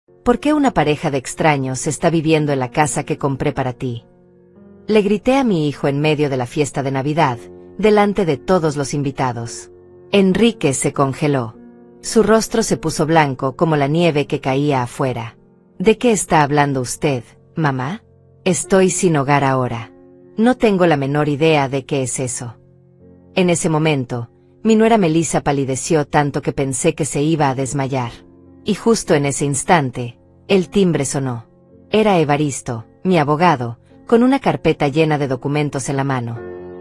¿Por qué una pareja de extraños está viviendo en la casa que compré para ti? Le grité a mi hijo en medio de la fiesta de Navidad, delante de todos los invitados. Enrique se congeló. Su rostro se puso blanco como la nieve que caía afuera. ¿De qué está hablando usted, mamá? Estoy sin hogar ahora. No tengo la menor idea de qué es eso. En ese momento, mi nuera Melissa palideció tanto que pensé que se iba a desmayar. Y justo en ese instante, el timbre sonó. Era Evaristo, mi abogado, con una carpeta llena de documentos en la mano.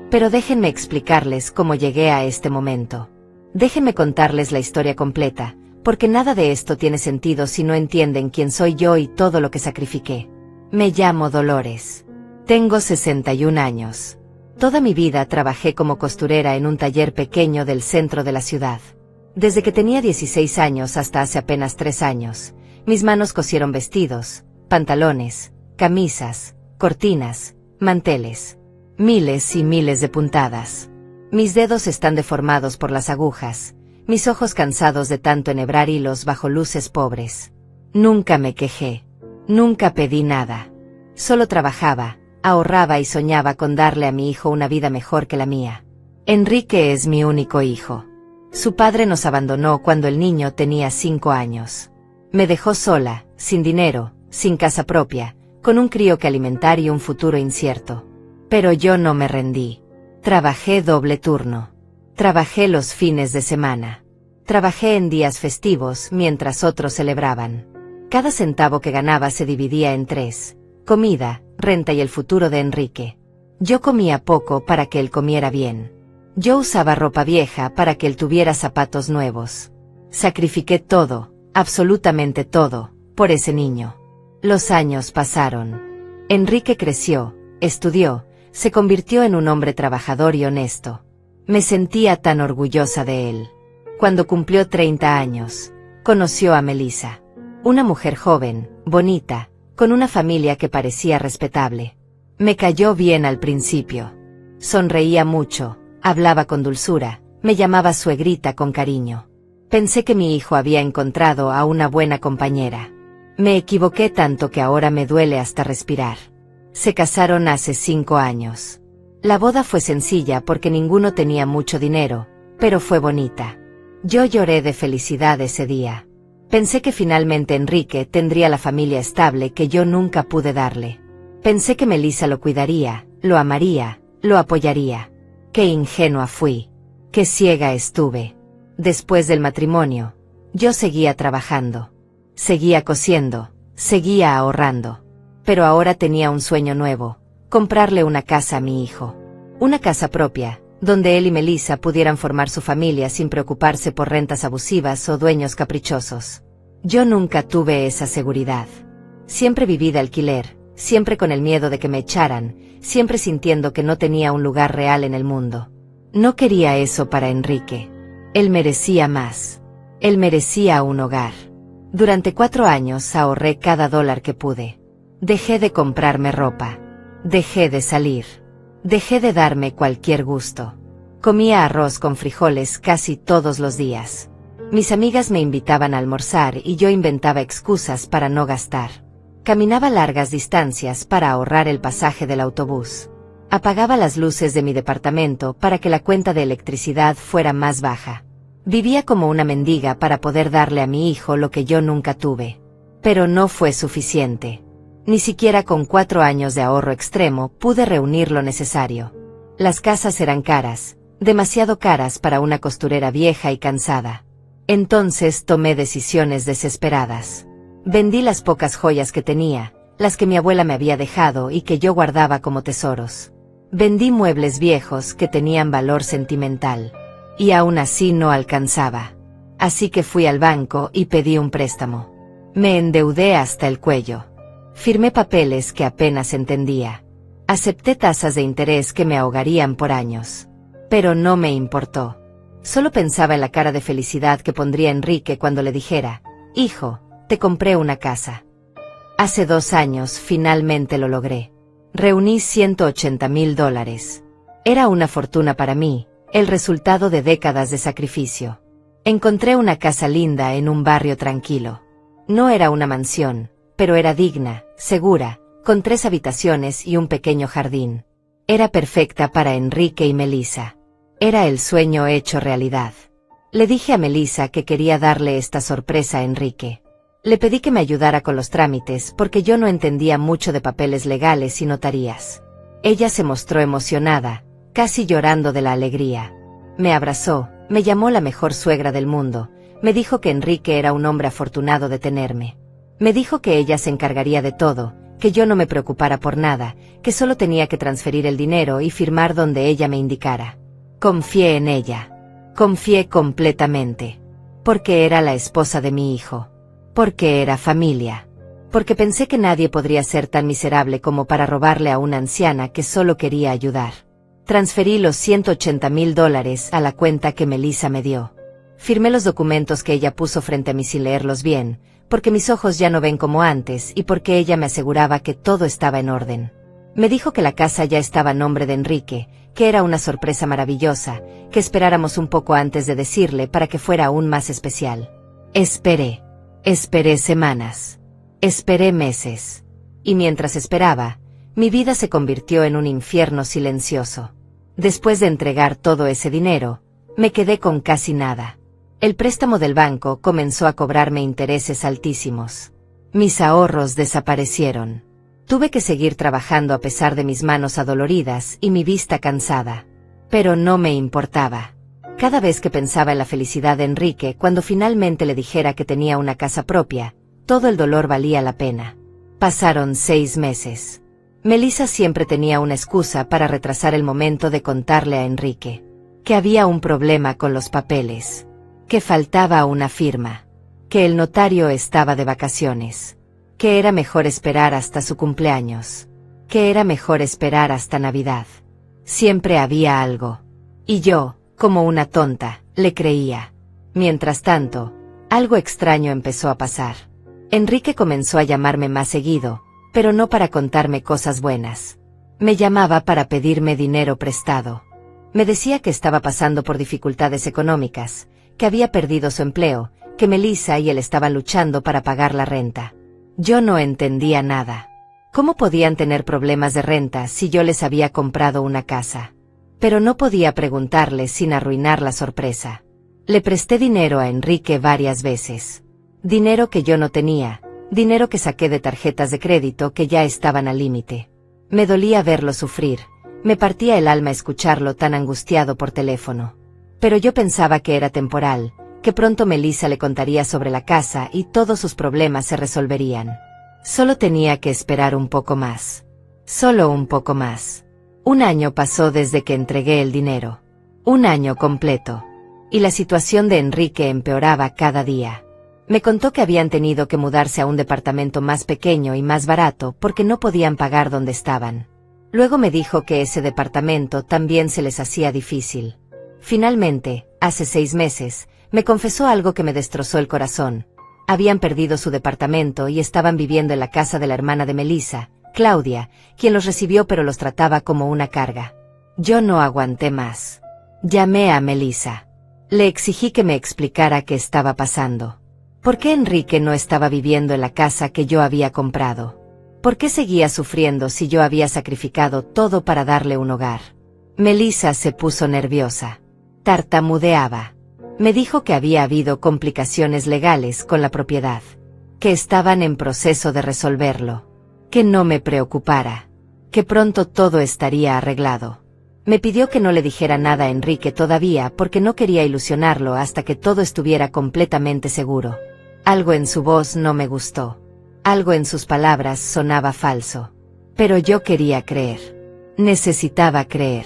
Pero déjenme explicarles cómo llegué a este momento. Déjenme contarles la historia completa, porque nada de esto tiene sentido si no entienden quién soy yo y todo lo que sacrifiqué. Me llamo Dolores. Tengo 61 años. Toda mi vida trabajé como costurera en un taller pequeño del centro de la ciudad. Desde que tenía 16 años hasta hace apenas 3 años, mis manos cosieron vestidos, pantalones, camisas, cortinas, manteles. Miles y miles de puntadas. Mis dedos están deformados por las agujas, mis ojos cansados de tanto enhebrar hilos bajo luces pobres. Nunca me quejé. Nunca pedí nada. Solo trabajaba, ahorraba y soñaba con darle a mi hijo una vida mejor que la mía. Enrique es mi único hijo. Su padre nos abandonó cuando el niño tenía 5 años. Me dejó sola, sin dinero, sin casa propia, con un crío que alimentar y un futuro incierto. Pero yo no me rendí. Trabajé doble turno. Trabajé los fines de semana. Trabajé en días festivos mientras otros celebraban. Cada centavo que ganaba se dividía en 3: comida, renta y el futuro de Enrique. Yo comía poco para que él comiera bien. Yo usaba ropa vieja para que él tuviera zapatos nuevos. Sacrifiqué todo, absolutamente todo, por ese niño. Los años pasaron. Enrique creció, estudió, se convirtió en un hombre trabajador y honesto. Me sentía tan orgullosa de él. Cuando cumplió 30 años, conoció a Melissa. Una mujer joven, bonita, con una familia que parecía respetable. Me cayó bien al principio. Sonreía mucho, hablaba con dulzura, me llamaba suegrita con cariño. Pensé que mi hijo había encontrado a una buena compañera. Me equivoqué tanto que ahora me duele hasta respirar. Se casaron hace 5 años. La boda fue sencilla porque ninguno tenía mucho dinero, pero fue bonita. Yo lloré de felicidad ese día. Pensé que finalmente Enrique tendría la familia estable que yo nunca pude darle. Pensé que Melissa lo cuidaría, lo amaría, lo apoyaría. Qué ingenua fui. Qué ciega estuve. Después del matrimonio, yo seguía trabajando. Seguía cosiendo, seguía ahorrando. Pero ahora tenía un sueño nuevo: comprarle una casa a mi hijo. Una casa propia, donde él y Melissa pudieran formar su familia sin preocuparse por rentas abusivas o dueños caprichosos. Yo nunca tuve esa seguridad. Siempre viví de alquiler, siempre con el miedo de que me echaran, siempre sintiendo que no tenía un lugar real en el mundo. No quería eso para Enrique. Él merecía más. Él merecía un hogar. Durante 4 años ahorré cada dólar que pude. Dejé de comprarme ropa. Dejé de salir. Dejé de darme cualquier gusto. Comía arroz con frijoles casi todos los días. Mis amigas me invitaban a almorzar y yo inventaba excusas para no gastar. Caminaba largas distancias para ahorrar el pasaje del autobús. Apagaba las luces de mi departamento para que la cuenta de electricidad fuera más baja. Vivía como una mendiga para poder darle a mi hijo lo que yo nunca tuve. Pero no fue suficiente. Ni siquiera con 4 años de ahorro extremo pude reunir lo necesario. Las casas eran caras, demasiado caras para una costurera vieja y cansada. Entonces tomé decisiones desesperadas. Vendí las pocas joyas que tenía, las que mi abuela me había dejado y que yo guardaba como tesoros. Vendí muebles viejos que tenían valor sentimental. Y aún así no alcanzaba. Así que fui al banco y pedí un préstamo. Me endeudé hasta el cuello. Firmé papeles que apenas entendía. Acepté tasas de interés que me ahogarían por años. Pero no me importó. Solo pensaba en la cara de felicidad que pondría Enrique cuando le dijera: hijo, te compré una casa. Hace 2 años finalmente lo logré. Reuní $180,000. Era una fortuna para mí, el resultado de décadas de sacrificio. Encontré una casa linda en un barrio tranquilo. No era una mansión, pero era digna, segura, con 3 habitaciones y un pequeño jardín. Era perfecta para Enrique y Melissa. Era el sueño hecho realidad. Le dije a Melissa que quería darle esta sorpresa a Enrique. Le pedí que me ayudara con los trámites porque yo no entendía mucho de papeles legales y notarías. Ella se mostró emocionada, casi llorando de la alegría. Me abrazó, me llamó la mejor suegra del mundo, me dijo que Enrique era un hombre afortunado de tenerme. Me dijo que ella se encargaría de todo, que yo no me preocupara por nada, que solo tenía que transferir el dinero y firmar donde ella me indicara. Confié en ella. Confié completamente. Porque era la esposa de mi hijo. Porque era familia. Porque pensé que nadie podría ser tan miserable como para robarle a una anciana que solo quería ayudar. Transferí los $180,000 a la cuenta que Melissa me dio. Firmé los documentos que ella puso frente a mí sin leerlos bien, porque mis ojos ya no ven como antes y porque ella me aseguraba que todo estaba en orden. Me dijo que la casa ya estaba a nombre de Enrique, que era una sorpresa maravillosa, que esperáramos un poco antes de decirle para que fuera aún más especial. Esperé. Esperé semanas. Esperé meses. Y mientras esperaba, mi vida se convirtió en un infierno silencioso. Después de entregar todo ese dinero, me quedé con casi nada. El préstamo del banco comenzó a cobrarme intereses altísimos. Mis ahorros desaparecieron. Tuve que seguir trabajando a pesar de mis manos adoloridas y mi vista cansada. Pero no me importaba. Cada vez que pensaba en la felicidad de Enrique cuando finalmente le dijera que tenía una casa propia, todo el dolor valía la pena. Pasaron 6 meses. Melissa siempre tenía una excusa para retrasar el momento de contarle a Enrique. Que había un problema con los papeles. Que faltaba una firma. Que el notario estaba de vacaciones. Que era mejor esperar hasta su cumpleaños. Que era mejor esperar hasta Navidad. Siempre había algo. Y yo, como una tonta, le creía. Mientras tanto, algo extraño empezó a pasar. Enrique comenzó a llamarme más seguido, pero no para contarme cosas buenas. Me llamaba para pedirme dinero prestado. Me decía que estaba pasando por dificultades económicas, que había perdido su empleo, que Melissa y él estaban luchando para pagar la renta. Yo no entendía nada. ¿Cómo podían tener problemas de renta si yo les había comprado una casa? Pero no podía preguntarles sin arruinar la sorpresa. Le presté dinero a Enrique varias veces. Dinero que yo no tenía, dinero que saqué de tarjetas de crédito que ya estaban al límite. Me dolía verlo sufrir, me partía el alma escucharlo tan angustiado por teléfono. Pero yo pensaba que era temporal, que pronto Melissa le contaría sobre la casa y todos sus problemas se resolverían. Solo tenía que esperar un poco más. Solo un poco más. 1 año pasó desde que entregué el dinero. 1 año completo. Y la situación de Enrique empeoraba cada día. Me contó que habían tenido que mudarse a un departamento más pequeño y más barato porque no podían pagar donde estaban. Luego me dijo que ese departamento también se les hacía difícil. Finalmente, hace 6 meses, me confesó algo que me destrozó el corazón. Habían perdido su departamento y estaban viviendo en la casa de la hermana de Melissa, Claudia, quien los recibió pero los trataba como una carga. Yo no aguanté más. Llamé a Melissa. Le exigí que me explicara qué estaba pasando. ¿Por qué Enrique no estaba viviendo en la casa que yo había comprado? ¿Por qué seguía sufriendo si yo había sacrificado todo para darle un hogar? Melissa se puso nerviosa. Tartamudeaba. Me dijo que había habido complicaciones legales con la propiedad. Que estaban en proceso de resolverlo. Que no me preocupara. Que pronto todo estaría arreglado. Me pidió que no le dijera nada a Enrique todavía porque no quería ilusionarlo hasta que todo estuviera completamente seguro. Algo en su voz no me gustó. Algo en sus palabras sonaba falso. Pero yo quería creer. Necesitaba creer.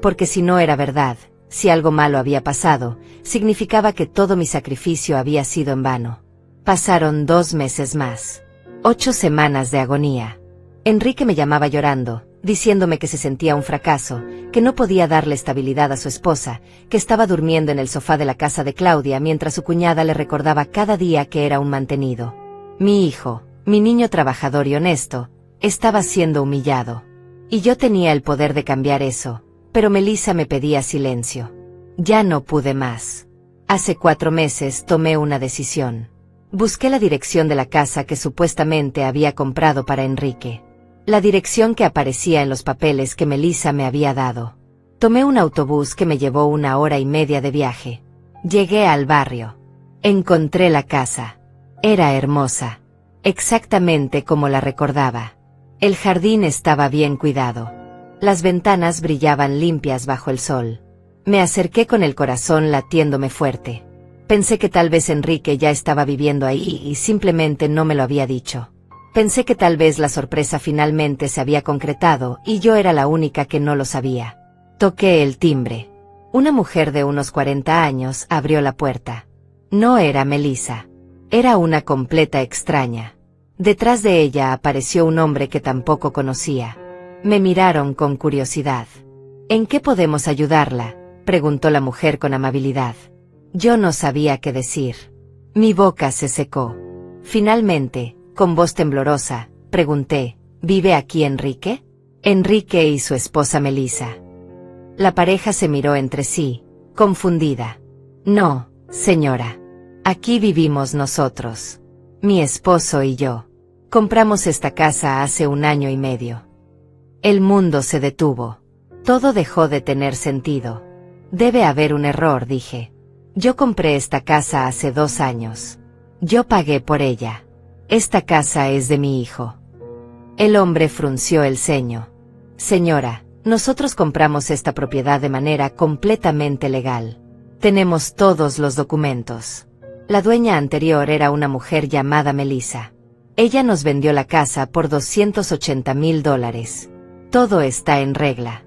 Porque si no era verdad, si algo malo había pasado, significaba que todo mi sacrificio había sido en vano. Pasaron 2 meses más. 8 semanas de agonía. Enrique me llamaba llorando, diciéndome que se sentía un fracaso, que no podía darle estabilidad a su esposa, que estaba durmiendo en el sofá de la casa de Claudia mientras su cuñada le recordaba cada día que era un mantenido. Mi hijo, mi niño trabajador y honesto, estaba siendo humillado. Y yo tenía el poder de cambiar eso, pero Melissa me pedía silencio. Ya no pude más. Hace 4 meses tomé una decisión. Busqué la dirección de la casa que supuestamente había comprado para Enrique. La dirección que aparecía en los papeles que Melissa me había dado. Tomé un autobús que me llevó 1 hora y media de viaje. Llegué al barrio. Encontré la casa. Era hermosa. Exactamente como la recordaba. El jardín estaba bien cuidado. Las ventanas brillaban limpias bajo el sol. Me acerqué con el corazón latiéndome fuerte. Pensé que tal vez Enrique ya estaba viviendo ahí y simplemente no me lo había dicho. Pensé que tal vez la sorpresa finalmente se había concretado y yo era la única que no lo sabía. Toqué el timbre. Una mujer de unos 40 años abrió la puerta. No era Melissa. Era una completa extraña. Detrás de ella apareció un hombre que tampoco conocía. Me miraron con curiosidad. ¿En qué podemos ayudarla?, preguntó la mujer con amabilidad. Yo no sabía qué decir. Mi boca se secó. Finalmente, con voz temblorosa, pregunté, ¿vive aquí Enrique? Enrique y su esposa Melissa. La pareja se miró entre sí, confundida. No, señora. Aquí vivimos nosotros. Mi esposo y yo. Compramos esta casa hace 1 año y medio. El mundo se detuvo. Todo dejó de tener sentido. Debe haber un error, dije. Yo compré esta casa hace 2 años. Yo pagué por ella. Esta casa es de mi hijo. El hombre frunció el ceño. Señora, nosotros compramos esta propiedad de manera completamente legal. Tenemos todos los documentos. La dueña anterior era una mujer llamada Melissa. Ella nos vendió la casa por $280,000. Todo está en regla.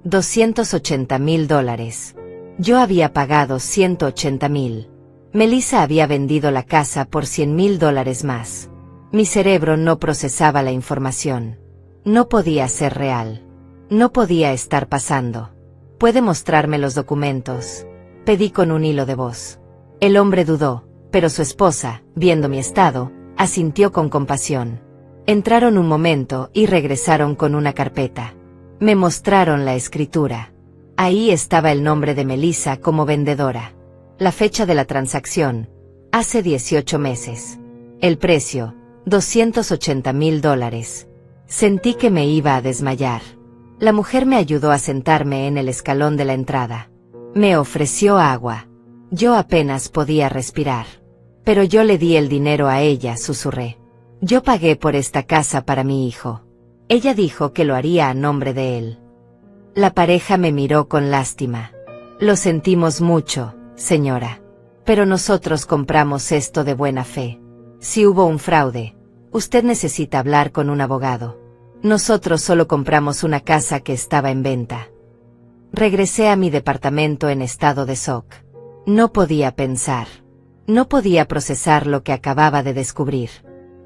$280,000. Yo había pagado $180,000. Melissa había vendido la casa por $100,000 más. Mi cerebro no procesaba la información. No podía ser real. No podía estar pasando. ¿Puede mostrarme los documentos?, pedí con un hilo de voz. El hombre dudó, pero su esposa, viendo mi estado, asintió con compasión. Entraron un momento y regresaron con una carpeta. Me mostraron la escritura. Ahí estaba el nombre de Melissa como vendedora. La fecha de la transacción, hace 18 meses. El precio, $280,000. Sentí que me iba a desmayar. La mujer me ayudó a sentarme en el escalón de la entrada. Me ofreció agua. Yo apenas podía respirar. Pero yo le di el dinero a ella, susurré. Yo pagué por esta casa para mi hijo. Ella dijo que lo haría a nombre de él. La pareja me miró con lástima. Lo sentimos mucho, señora. Pero nosotros compramos esto de buena fe. Si hubo un fraude, usted necesita hablar con un abogado. Nosotros solo compramos una casa que estaba en venta. Regresé a mi departamento en estado de shock. No podía pensar. No podía procesar lo que acababa de descubrir.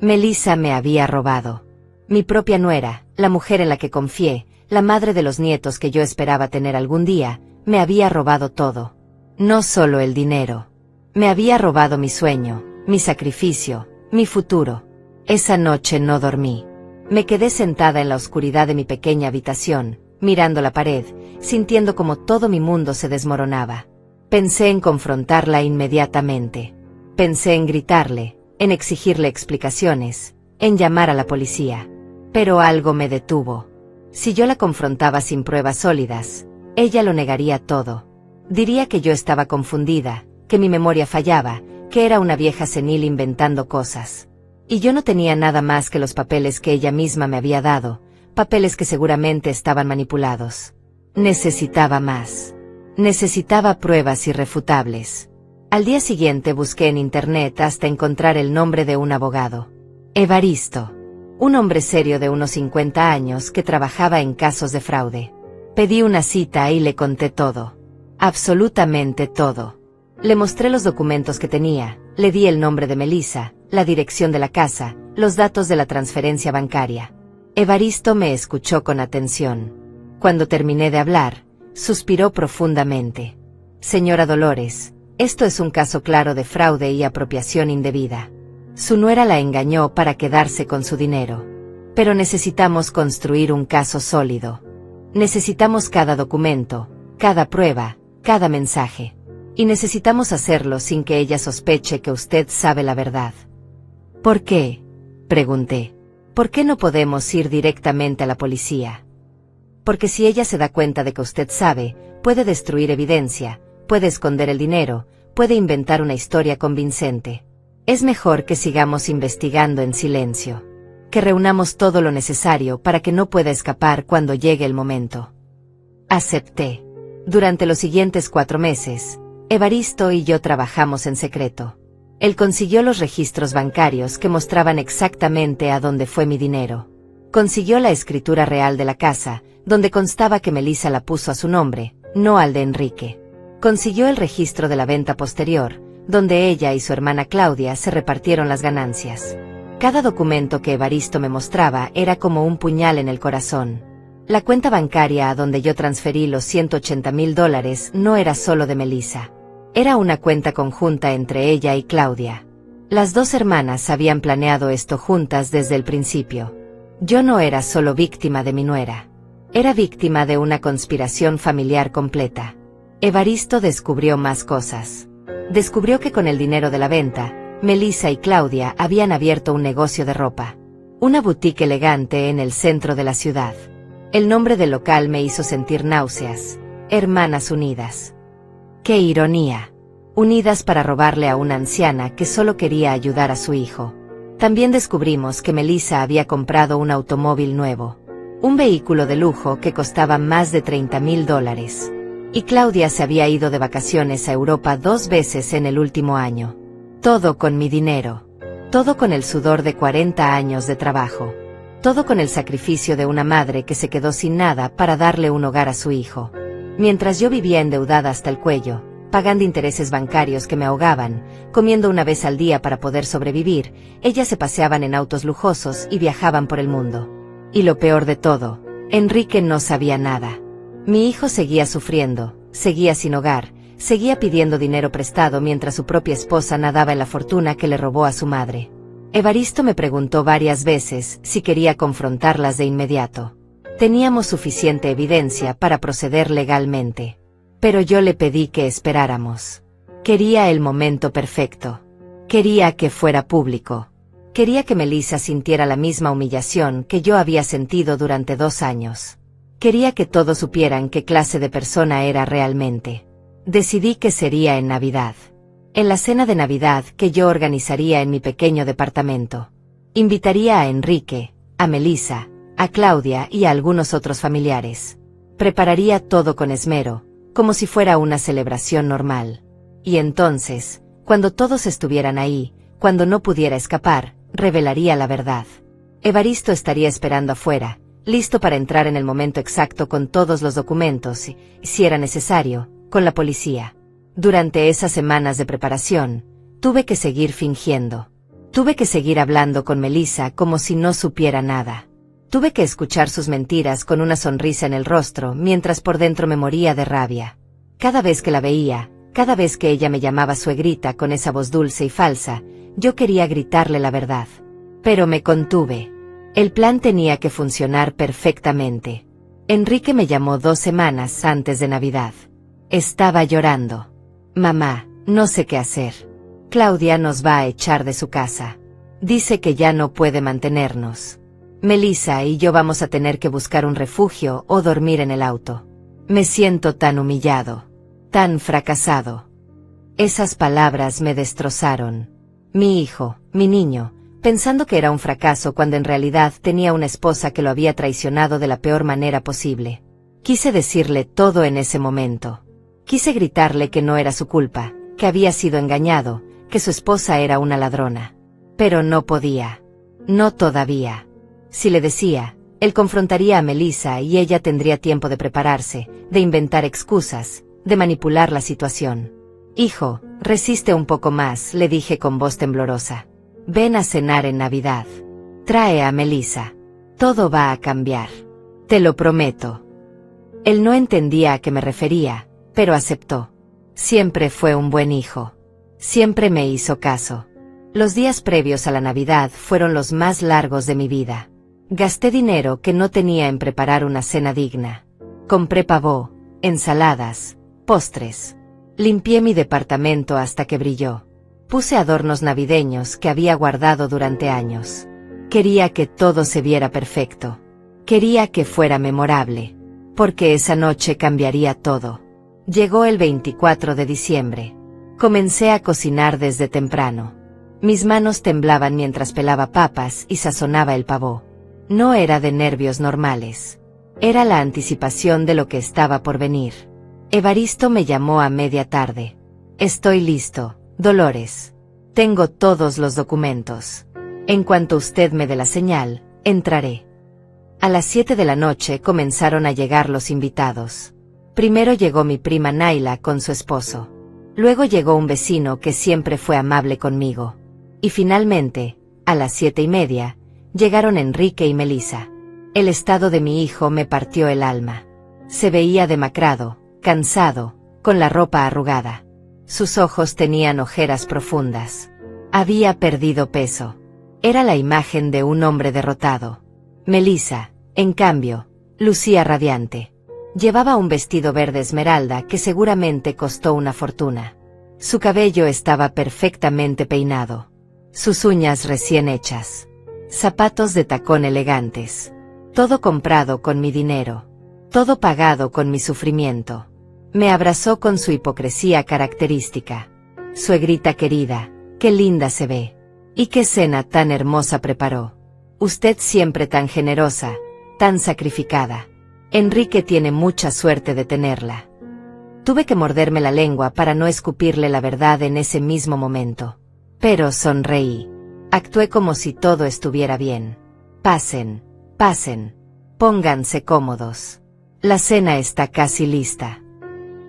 Melissa me había robado. Mi propia nuera, la mujer en la que confié, la madre de los nietos que yo esperaba tener algún día, me había robado todo. No solo el dinero. Me había robado mi sueño, mi sacrificio, mi futuro. Esa noche no dormí. Me quedé sentada en la oscuridad de mi pequeña habitación, mirando la pared, sintiendo como todo mi mundo se desmoronaba. Pensé en confrontarla inmediatamente. Pensé en gritarle, en exigirle explicaciones, en llamar a la policía. Pero algo me detuvo. Si yo la confrontaba sin pruebas sólidas, ella lo negaría todo. Diría que yo estaba confundida, que mi memoria fallaba, que era una vieja senil inventando cosas. Y yo no tenía nada más que los papeles que ella misma me había dado, papeles que seguramente estaban manipulados. Necesitaba más. Necesitaba pruebas irrefutables. Al día siguiente busqué en internet hasta encontrar el nombre de un abogado. Evaristo. Un hombre serio de unos 50 años que trabajaba en casos de fraude. Pedí una cita y le conté todo. Absolutamente todo. Le mostré los documentos que tenía, le di el nombre de Melissa, la dirección de la casa, los datos de la transferencia bancaria. Evaristo me escuchó con atención. Cuando terminé de hablar, suspiró profundamente. Señora Dolores, esto es un caso claro de fraude y apropiación indebida. Su nuera la engañó para quedarse con su dinero. Pero necesitamos construir un caso sólido. Necesitamos cada documento, cada prueba, cada mensaje. Y necesitamos hacerlo sin que ella sospeche que usted sabe la verdad. ¿Por qué?, pregunté. ¿Por qué no podemos ir directamente a la policía? Porque si ella se da cuenta de que usted sabe, puede destruir evidencia, puede esconder el dinero, puede inventar una historia convincente. Es mejor que sigamos investigando en silencio. Que reunamos todo lo necesario para que no pueda escapar cuando llegue el momento. Acepté. Durante los siguientes 4 meses, Evaristo y yo trabajamos en secreto. Él consiguió los registros bancarios que mostraban exactamente a dónde fue mi dinero. Consiguió la escritura real de la casa, donde constaba que Melissa la puso a su nombre, no al de Enrique. Consiguió el registro de la venta posterior, donde ella y su hermana Claudia se repartieron las ganancias. Cada documento que Evaristo me mostraba era como un puñal en el corazón. La cuenta bancaria a donde yo transferí los $180,000 no era solo de Melissa. Era una cuenta conjunta entre ella y Claudia. Las 2 hermanas habían planeado esto juntas desde el principio. Yo no era solo víctima de mi nuera. Era víctima de una conspiración familiar completa. Evaristo descubrió más cosas. Descubrió que con el dinero de la venta, Melissa y Claudia habían abierto un negocio de ropa. Una boutique elegante en el centro de la ciudad. El nombre del local me hizo sentir náuseas. Hermanas Unidas. ¡Qué ironía! Unidas para robarle a una anciana que solo quería ayudar a su hijo. También descubrimos que Melissa había comprado un automóvil nuevo. Un vehículo de lujo que costaba más de $30,000. Y Claudia se había ido de vacaciones a Europa 2 veces en el último año. Todo con mi dinero. Todo con el sudor de 40 años de trabajo. Todo con el sacrificio de una madre que se quedó sin nada para darle un hogar a su hijo. Mientras yo vivía endeudada hasta el cuello, pagando intereses bancarios que me ahogaban, comiendo una vez al día para poder sobrevivir, ellas se paseaban en autos lujosos y viajaban por el mundo. Y lo peor de todo, Enrique no sabía nada. Mi hijo seguía sufriendo, seguía sin hogar, seguía pidiendo dinero prestado mientras su propia esposa nadaba en la fortuna que le robó a su madre. Evaristo me preguntó varias veces si quería confrontarlas de inmediato. Teníamos suficiente evidencia para proceder legalmente. Pero yo le pedí que esperáramos. Quería el momento perfecto. Quería que fuera público. Quería que Melissa sintiera la misma humillación que yo había sentido durante 2 años. Quería que todos supieran qué clase de persona era realmente. Decidí que sería en Navidad. En la cena de Navidad que yo organizaría en mi pequeño departamento. Invitaría a Enrique, a Melissa, a Claudia y a algunos otros familiares. Prepararía todo con esmero, como si fuera una celebración normal. Y entonces, cuando todos estuvieran ahí, cuando no pudiera escapar, revelaría la verdad. Evaristo estaría esperando afuera, listo para entrar en el momento exacto con todos los documentos y, si era necesario, con la policía. Durante esas semanas de preparación, tuve que seguir fingiendo. Tuve que seguir hablando con Melissa como si no supiera nada. Tuve que escuchar sus mentiras con una sonrisa en el rostro mientras por dentro me moría de rabia. Cada vez que la veía, cada vez que ella me llamaba suegrita con esa voz dulce y falsa, yo quería gritarle la verdad. Pero me contuve. El plan tenía que funcionar perfectamente. Enrique me llamó 2 semanas antes de Navidad. Estaba llorando. Mamá, no sé qué hacer. Claudia nos va a echar de su casa. Dice que ya no puede mantenernos. Melissa y yo vamos a tener que buscar un refugio o dormir en el auto. Me siento tan humillado, tan fracasado. Esas palabras me destrozaron. Mi hijo, mi niño, pensando que era un fracaso cuando en realidad tenía una esposa que lo había traicionado de la peor manera posible. Quise decirle todo en ese momento. Quise gritarle que no era su culpa, que había sido engañado, que su esposa era una ladrona. Pero no podía. No todavía. Si le decía, él confrontaría a Melissa y ella tendría tiempo de prepararse, de inventar excusas, de manipular la situación. Hijo, resiste un poco más, le dije con voz temblorosa. Ven a cenar en Navidad. Trae a Melissa. Todo va a cambiar. Te lo prometo. Él no entendía a qué me refería, pero aceptó. Siempre fue un buen hijo. Siempre me hizo caso. Los días previos a la Navidad fueron los más largos de mi vida. Gasté dinero que no tenía en preparar una cena digna. Compré pavó, ensaladas, postres. Limpié mi departamento hasta que brilló. Puse adornos navideños que había guardado durante años. Quería que todo se viera perfecto. Quería que fuera memorable. Porque esa noche cambiaría todo. Llegó el 24 de diciembre. Comencé a cocinar desde temprano. Mis manos temblaban mientras pelaba papas y sazonaba el pavó. No era de nervios normales. Era la anticipación de lo que estaba por venir. Evaristo me llamó a media tarde. Estoy listo, Dolores. Tengo todos los documentos. En cuanto usted me dé la señal, entraré. A las 7 de la noche comenzaron a llegar los invitados. Primero llegó mi prima Naila con su esposo. Luego llegó un vecino que siempre fue amable conmigo. Y finalmente, a las 7:30, llegaron Enrique y Melissa. El estado de mi hijo me partió el alma. Se veía demacrado, cansado, con la ropa arrugada. Sus ojos tenían ojeras profundas. Había perdido peso. Era la imagen de un hombre derrotado. Melissa, en cambio, lucía radiante. Llevaba un vestido verde esmeralda que seguramente costó una fortuna. Su cabello estaba perfectamente peinado. Sus uñas recién hechas. Zapatos de tacón elegantes. Todo comprado con mi dinero. Todo pagado con mi sufrimiento. Me abrazó con su hipocresía característica. Suegrita querida, qué linda se ve. Y qué cena tan hermosa preparó. Usted siempre tan generosa, tan sacrificada. Enrique tiene mucha suerte de tenerla. Tuve que morderme la lengua para no escupirle la verdad en ese mismo momento. Pero sonreí. Actué como si todo estuviera bien. Pasen, pasen. Pónganse cómodos. La cena está casi lista.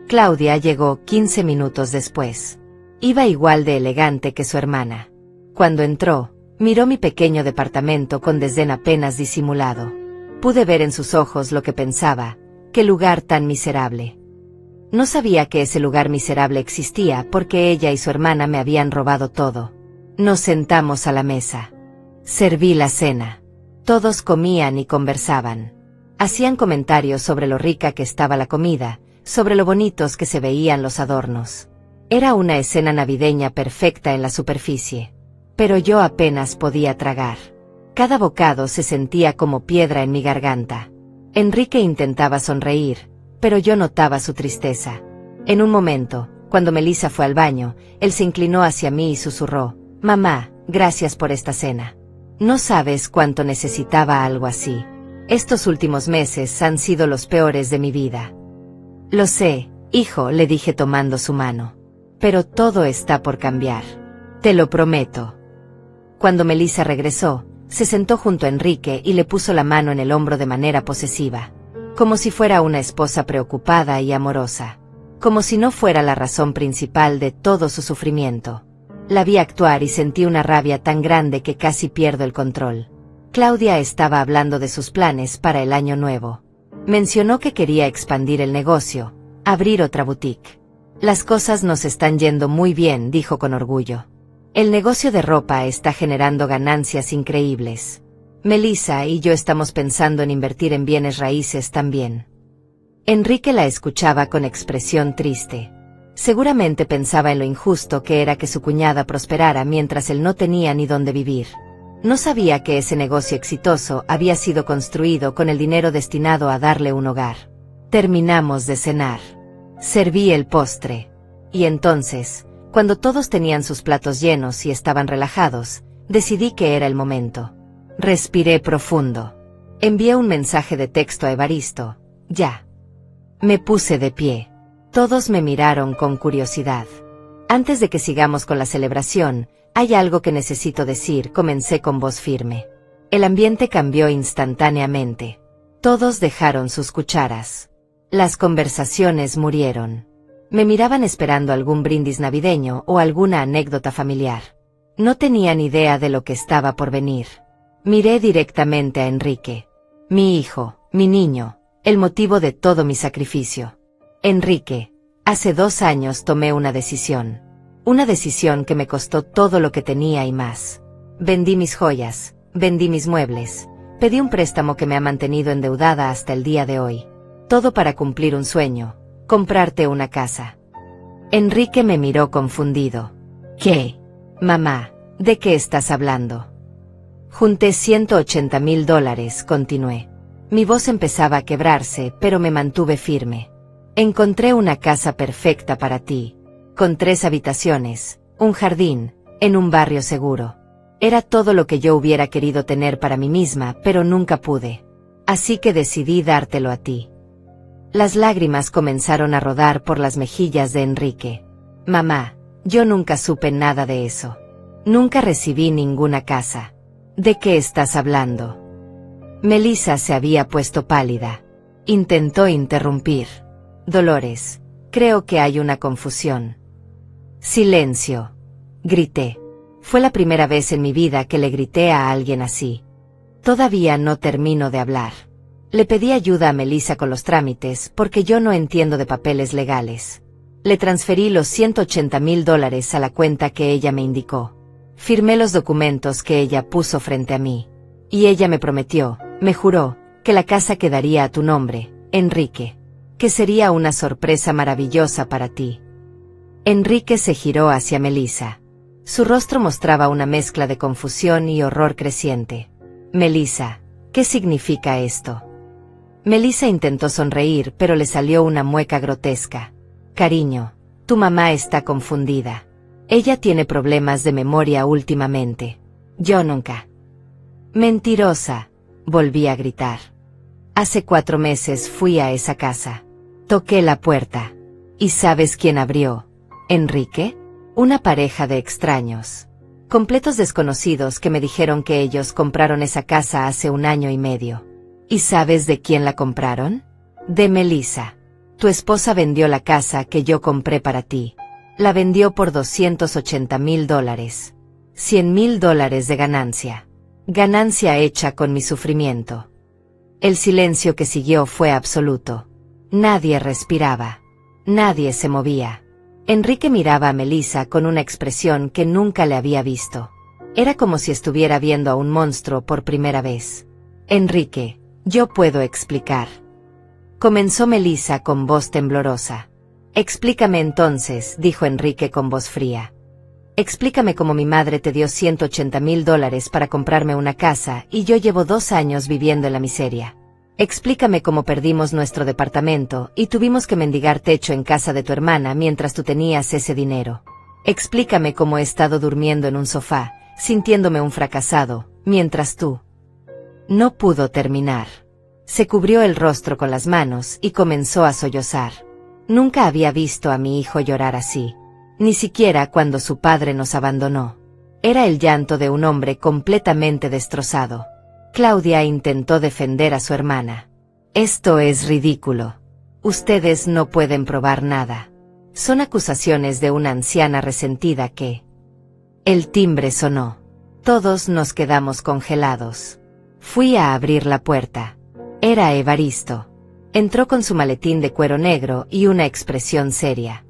Claudia llegó 15 minutos después. Iba igual de elegante que su hermana. Cuando entró, miró mi pequeño departamento con desdén apenas disimulado. Pude ver en sus ojos lo que pensaba, qué lugar tan miserable. No sabía que ese lugar miserable existía porque ella y su hermana me habían robado todo. Nos sentamos a la mesa. Serví la cena. Todos comían y conversaban. Hacían comentarios sobre lo rica que estaba la comida, sobre lo bonitos que se veían los adornos. Era una escena navideña perfecta en la superficie. Pero yo apenas podía tragar. Cada bocado se sentía como piedra en mi garganta. Enrique intentaba sonreír, pero yo notaba su tristeza. En un momento, cuando Melissa fue al baño, él se inclinó hacia mí y susurró: «Mamá, gracias por esta cena. No sabes cuánto necesitaba algo así. Estos últimos meses han sido los peores de mi vida». «Lo sé, hijo», le dije tomando su mano. «Pero todo está por cambiar. Te lo prometo». Cuando Melissa regresó, se sentó junto a Enrique y le puso la mano en el hombro de manera posesiva. Como si fuera una esposa preocupada y amorosa. Como si no fuera la razón principal de todo su sufrimiento. La vi actuar y sentí una rabia tan grande que casi pierdo el control. Claudia estaba hablando de sus planes para el año nuevo. Mencionó que quería expandir el negocio, abrir otra boutique. «Las cosas nos están yendo muy bien», dijo con orgullo. «El negocio de ropa está generando ganancias increíbles. Melissa y yo estamos pensando en invertir en bienes raíces también». Enrique la escuchaba con expresión triste. Seguramente pensaba en lo injusto que era que su cuñada prosperara mientras él no tenía ni dónde vivir. No sabía que ese negocio exitoso había sido construido con el dinero destinado a darle un hogar. Terminamos de cenar. Serví el postre. Y entonces, cuando todos tenían sus platos llenos y estaban relajados, decidí que era el momento. Respiré profundo. Envié un mensaje de texto a Evaristo. «Ya». Me puse de pie. Todos me miraron con curiosidad. «Antes de que sigamos con la celebración, hay algo que necesito decir», comencé con voz firme. El ambiente cambió instantáneamente. Todos dejaron sus cucharas. Las conversaciones murieron. Me miraban esperando algún brindis navideño o alguna anécdota familiar. No tenían idea de lo que estaba por venir. Miré directamente a Enrique. Mi hijo, mi niño, el motivo de todo mi sacrificio. «Enrique, hace 2 años tomé una decisión. Una decisión que me costó todo lo que tenía y más. Vendí mis joyas, vendí mis muebles, pedí un préstamo que me ha mantenido endeudada hasta el día de hoy. Todo para cumplir un sueño, comprarte una casa. Enrique me miró confundido. ¿Qué? Mamá, ¿de qué estás hablando? Junté $180,000, continué. Mi voz empezaba a quebrarse, pero me mantuve firme. Encontré una casa perfecta para ti, con 3 habitaciones, un jardín, en un barrio seguro. Era todo lo que yo hubiera querido tener para mí misma, pero nunca pude. Así que decidí dártelo a ti. Las lágrimas comenzaron a rodar por las mejillas de Enrique. Mamá, yo nunca supe nada de eso. Nunca recibí ninguna casa. ¿De qué estás hablando? Melissa se había puesto pálida. Intentó interrumpir. Dolores, creo que hay una confusión. Silencio, grité. Fue la primera vez en mi vida que le grité a alguien así. Todavía no termino de hablar. Le pedí ayuda a Melissa con los trámites porque yo no entiendo de papeles legales. Le transferí los $180,000 a la cuenta que ella me indicó. Firmé los documentos que ella puso frente a mí. Y ella me prometió, me juró, que la casa quedaría a tu nombre, Enrique. Que sería una sorpresa maravillosa para ti. Enrique se giró hacia Melissa. Su rostro mostraba una mezcla de confusión y horror creciente. Melissa, ¿qué significa esto? Melissa intentó sonreír, pero le salió una mueca grotesca. Cariño, tu mamá está confundida. Ella tiene problemas de memoria últimamente. Yo nunca. Mentirosa, volví a gritar. Hace 4 meses fui a esa casa. Toqué la puerta. ¿Y sabes quién abrió? ¿Enrique? Una pareja de extraños. Completos desconocidos que me dijeron que ellos compraron esa casa hace 1 año y medio. ¿Y sabes de quién la compraron? De Melissa. Tu esposa vendió la casa que yo compré para ti. La vendió por $280,000. $100,000 de ganancia. Ganancia hecha con mi sufrimiento. El silencio que siguió fue absoluto. Nadie respiraba. Nadie se movía. Enrique miraba a Melissa con una expresión que nunca le había visto. Era como si estuviera viendo a un monstruo por primera vez. Enrique, yo puedo explicar. Comenzó Melissa con voz temblorosa. Explícame entonces, dijo Enrique con voz fría. Explícame cómo mi madre te dio $180,000 para comprarme una casa y yo llevo 2 años viviendo en la miseria. Explícame cómo perdimos nuestro departamento y tuvimos que mendigar techo en casa de tu hermana mientras tú tenías ese dinero. Explícame cómo he estado durmiendo en un sofá, sintiéndome un fracasado, mientras tú. No pudo terminar. Se cubrió el rostro con las manos y comenzó a sollozar. Nunca había visto a mi hijo llorar así. Ni siquiera cuando su padre nos abandonó. Era el llanto de un hombre completamente destrozado. Claudia intentó defender a su hermana. Esto es ridículo. Ustedes no pueden probar nada. Son acusaciones de una anciana resentida que... El timbre sonó. Todos nos quedamos congelados. Fui a abrir la puerta. Era Evaristo. Entró con su maletín de cuero negro y una expresión seria.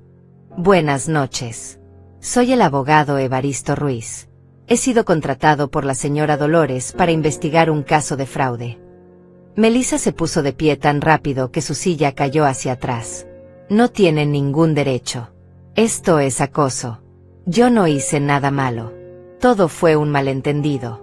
Buenas noches. Soy el abogado Evaristo Ruiz. He sido contratado por la señora Dolores para investigar un caso de fraude. Melissa se puso de pie tan rápido que su silla cayó hacia atrás. No tienen ningún derecho. Esto es acoso. Yo no hice nada malo. Todo fue un malentendido.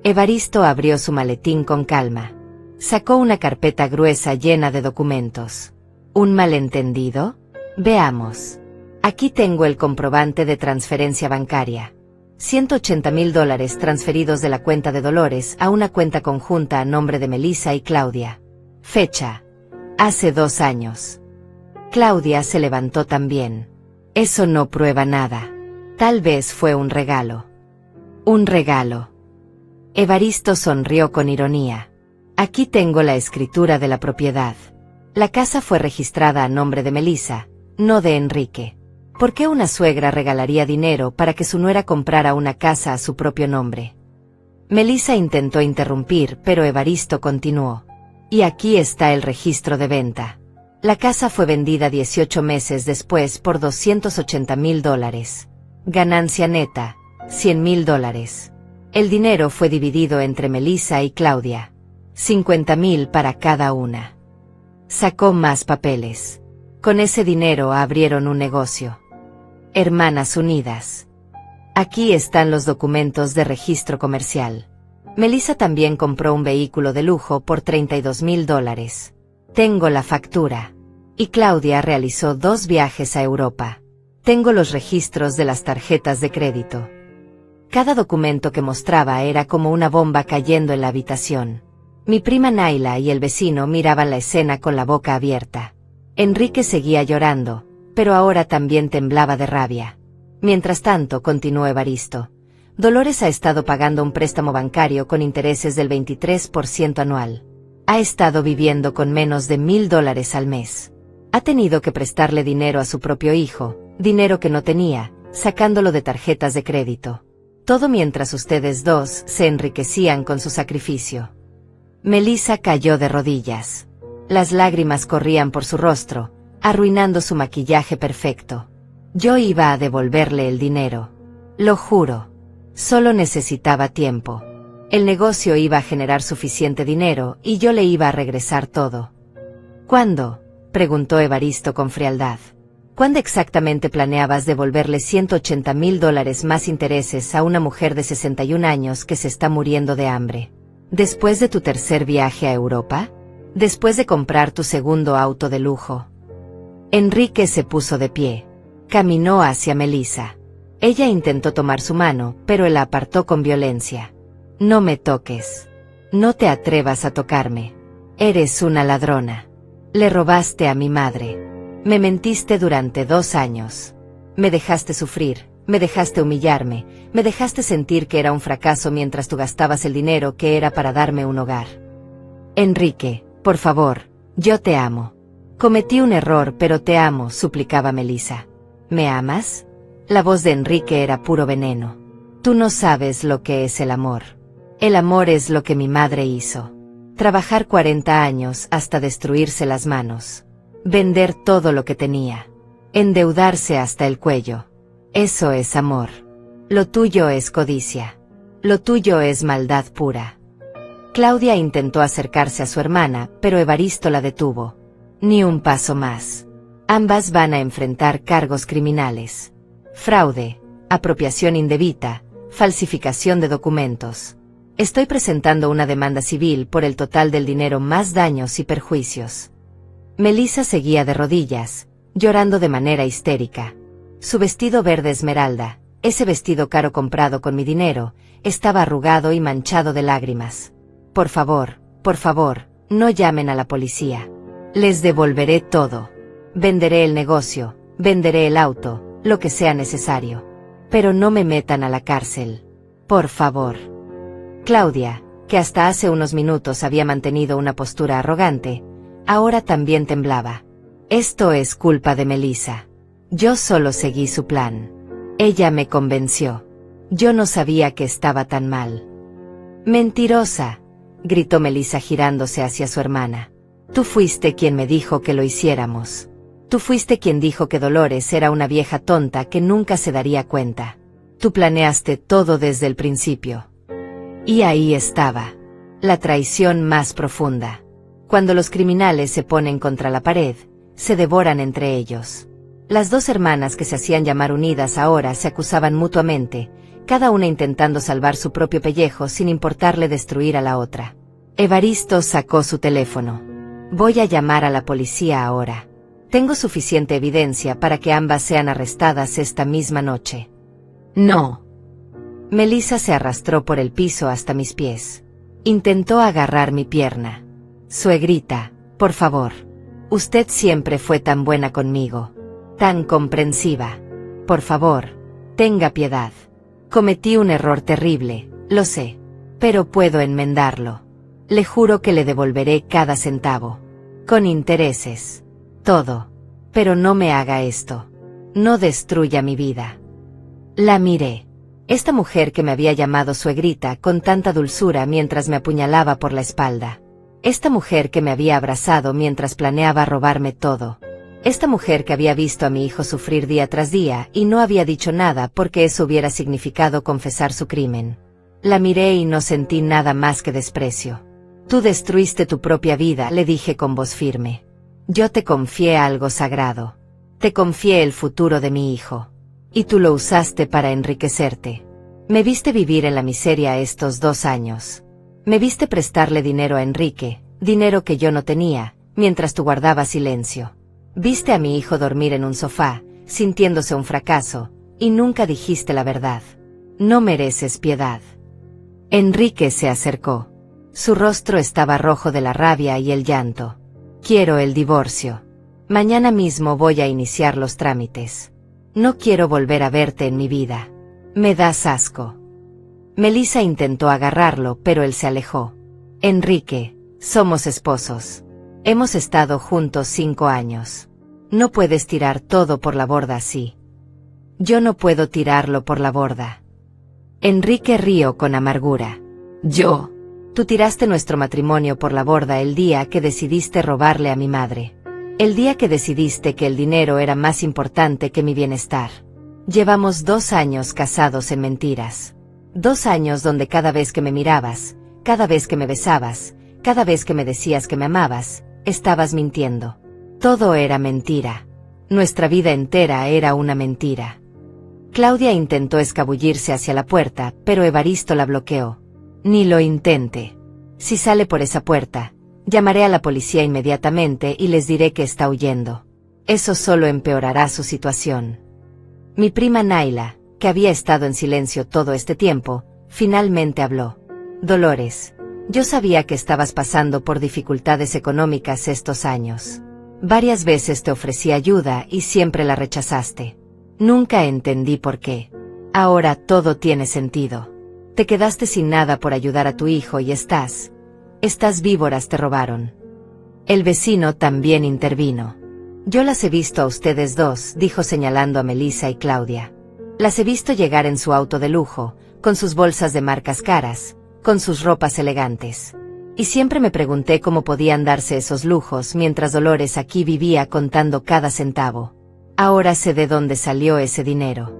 Evaristo abrió su maletín con calma. Sacó una carpeta gruesa llena de documentos. ¿Un malentendido? Veamos. Aquí tengo el comprobante de transferencia bancaria. $180,000 transferidos de la cuenta de Dolores a una cuenta conjunta a nombre de Melissa y Claudia. Fecha. Hace 2 años. Claudia se levantó también. Eso no prueba nada. Tal vez fue un regalo. Un regalo. Evaristo sonrió con ironía. Aquí tengo la escritura de la propiedad. La casa fue registrada a nombre de Melissa, no de Enrique. ¿Por qué una suegra regalaría dinero para que su nuera comprara una casa a su propio nombre? Melissa intentó interrumpir, pero Evaristo continuó. Y aquí está el registro de venta. La casa fue vendida 18 meses después por $280,000. Ganancia neta, $100,000. El dinero fue dividido entre Melissa y Claudia. $50,000 para cada una. Sacó más papeles. Con ese dinero abrieron un negocio. Hermanas Unidas. Aquí están los documentos de registro comercial. Melissa también compró un vehículo de lujo por $32,000. Tengo la factura. Y Claudia realizó 2 viajes a Europa. Tengo los registros de las tarjetas de crédito. Cada documento que mostraba era como una bomba cayendo en la habitación. Mi prima Naila y el vecino miraban la escena con la boca abierta. Enrique seguía llorando, pero ahora también temblaba de rabia. Mientras tanto, continuó Evaristo. Dolores ha estado pagando un préstamo bancario con intereses del 23% anual. Ha estado viviendo con menos de $1,000 al mes. Ha tenido que prestarle dinero a su propio hijo, dinero que no tenía, sacándolo de tarjetas de crédito. Todo mientras ustedes dos se enriquecían con su sacrificio. Melissa cayó de rodillas. Las lágrimas corrían por su rostro, arruinando su maquillaje perfecto. Yo iba a devolverle el dinero. Lo juro. Solo necesitaba tiempo. El negocio iba a generar suficiente dinero y yo le iba a regresar todo. ¿Cuándo?, preguntó Evaristo con frialdad. ¿Cuándo exactamente planeabas devolverle $180,000 más intereses a una mujer de 61 años que se está muriendo de hambre? ¿Después de tu tercer viaje a Europa? ¿Después de comprar tu segundo auto de lujo? Enrique se puso de pie. Caminó hacia Melissa. Ella intentó tomar su mano, pero él la apartó con violencia. No me toques. No te atrevas a tocarme. Eres una ladrona. Le robaste a mi madre. Me mentiste durante 2 años. Me dejaste sufrir, me dejaste humillarme, me dejaste sentir que era un fracaso mientras tú gastabas el dinero que era para darme un hogar. Enrique, por favor, yo te amo. Cometí un error, pero te amo, suplicaba Melissa. ¿Me amas? La voz de Enrique era puro veneno. Tú no sabes lo que es el amor. El amor es lo que mi madre hizo. Trabajar 40 años hasta destruirse las manos. Vender todo lo que tenía. Endeudarse hasta el cuello. Eso es amor. Lo tuyo es codicia. Lo tuyo es maldad pura. Claudia intentó acercarse a su hermana, pero Evaristo la detuvo. Ni un paso más. Ambas van a enfrentar cargos criminales. Fraude, apropiación indebida, falsificación de documentos. Estoy presentando una demanda civil por el total del dinero más daños y perjuicios. Melissa seguía de rodillas, llorando de manera histérica. Su vestido verde esmeralda, ese vestido caro comprado con mi dinero, estaba arrugado y manchado de lágrimas. Por favor, no llamen a la policía. Les devolveré todo. Venderé el negocio, venderé el auto, lo que sea necesario. Pero no me metan a la cárcel. Por favor. Claudia, que hasta hace unos minutos había mantenido una postura arrogante, ahora también temblaba. Esto es culpa de Melissa. Yo solo seguí su plan. Ella me convenció. Yo no sabía que estaba tan mal. Mentirosa, gritó Melissa girándose hacia su hermana. Tú fuiste quien me dijo que lo hiciéramos. Tú fuiste quien dijo que Dolores era una vieja tonta que nunca se daría cuenta. Tú planeaste todo desde el principio. Y ahí estaba. La traición más profunda. Cuando los criminales se ponen contra la pared, se devoran entre ellos. Las 2 hermanas que se hacían llamar unidas ahora se acusaban mutuamente, cada una intentando salvar su propio pellejo sin importarle destruir a la otra. Evaristo sacó su teléfono. Voy a llamar a la policía ahora. Tengo suficiente evidencia para que ambas sean arrestadas esta misma noche. No. Melissa se arrastró por el piso hasta mis pies. Intentó agarrar mi pierna. Suegrita, por favor. Usted siempre fue tan buena conmigo. Tan comprensiva. Por favor, tenga piedad. Cometí un error terrible, lo sé. Pero puedo enmendarlo. Le juro que le devolveré cada centavo. Con intereses. Todo. Pero no me haga esto. No destruya mi vida. La miré. Esta mujer que me había llamado suegrita con tanta dulzura mientras me apuñalaba por la espalda. Esta mujer que me había abrazado mientras planeaba robarme todo. Esta mujer que había visto a mi hijo sufrir día tras día y no había dicho nada porque eso hubiera significado confesar su crimen. La miré y no sentí nada más que desprecio. Tú destruiste tu propia vida, le dije con voz firme. Yo te confié algo sagrado. Te confié el futuro de mi hijo. Y tú lo usaste para enriquecerte. Me viste vivir en la miseria estos 2 años. Me viste prestarle dinero a Enrique, dinero que yo no tenía, mientras tú guardabas silencio. Viste a mi hijo dormir en un sofá, sintiéndose un fracaso, y nunca dijiste la verdad. No mereces piedad. Enrique se acercó. Su rostro estaba rojo de la rabia y el llanto. Quiero el divorcio. Mañana mismo voy a iniciar los trámites. No quiero volver a verte en mi vida. Me das asco. Melissa intentó agarrarlo, pero él se alejó. Enrique, somos esposos. Hemos estado juntos 5 años. No puedes tirar todo por la borda así. Yo no puedo tirarlo por la borda. Enrique rió con amargura. Tú tiraste nuestro matrimonio por la borda el día que decidiste robarle a mi madre. El día que decidiste que el dinero era más importante que mi bienestar. Llevamos 2 años casados en mentiras. 2 años donde cada vez que me mirabas, cada vez que me besabas, cada vez que me decías que me amabas, estabas mintiendo. Todo era mentira. Nuestra vida entera era una mentira. Claudia intentó escabullirse hacia la puerta, pero Evaristo la bloqueó. Ni lo intente. Si sale por esa puerta, llamaré a la policía inmediatamente y les diré que está huyendo. Eso solo empeorará su situación. Mi prima Naila, que había estado en silencio todo este tiempo, finalmente habló. Dolores, yo sabía que estabas pasando por dificultades económicas estos años. Varias veces te ofrecí ayuda y siempre la rechazaste. Nunca entendí por qué. Ahora todo tiene sentido. Te quedaste sin nada por ayudar a tu hijo y estas víboras te robaron. El vecino también intervino. Yo las he visto a ustedes dos, dijo señalando a Melissa y Claudia. Las he visto llegar en su auto de lujo, con sus bolsas de marcas caras, con sus ropas elegantes. Y siempre me pregunté cómo podían darse esos lujos mientras Dolores aquí vivía contando cada centavo. Ahora sé de dónde salió ese dinero.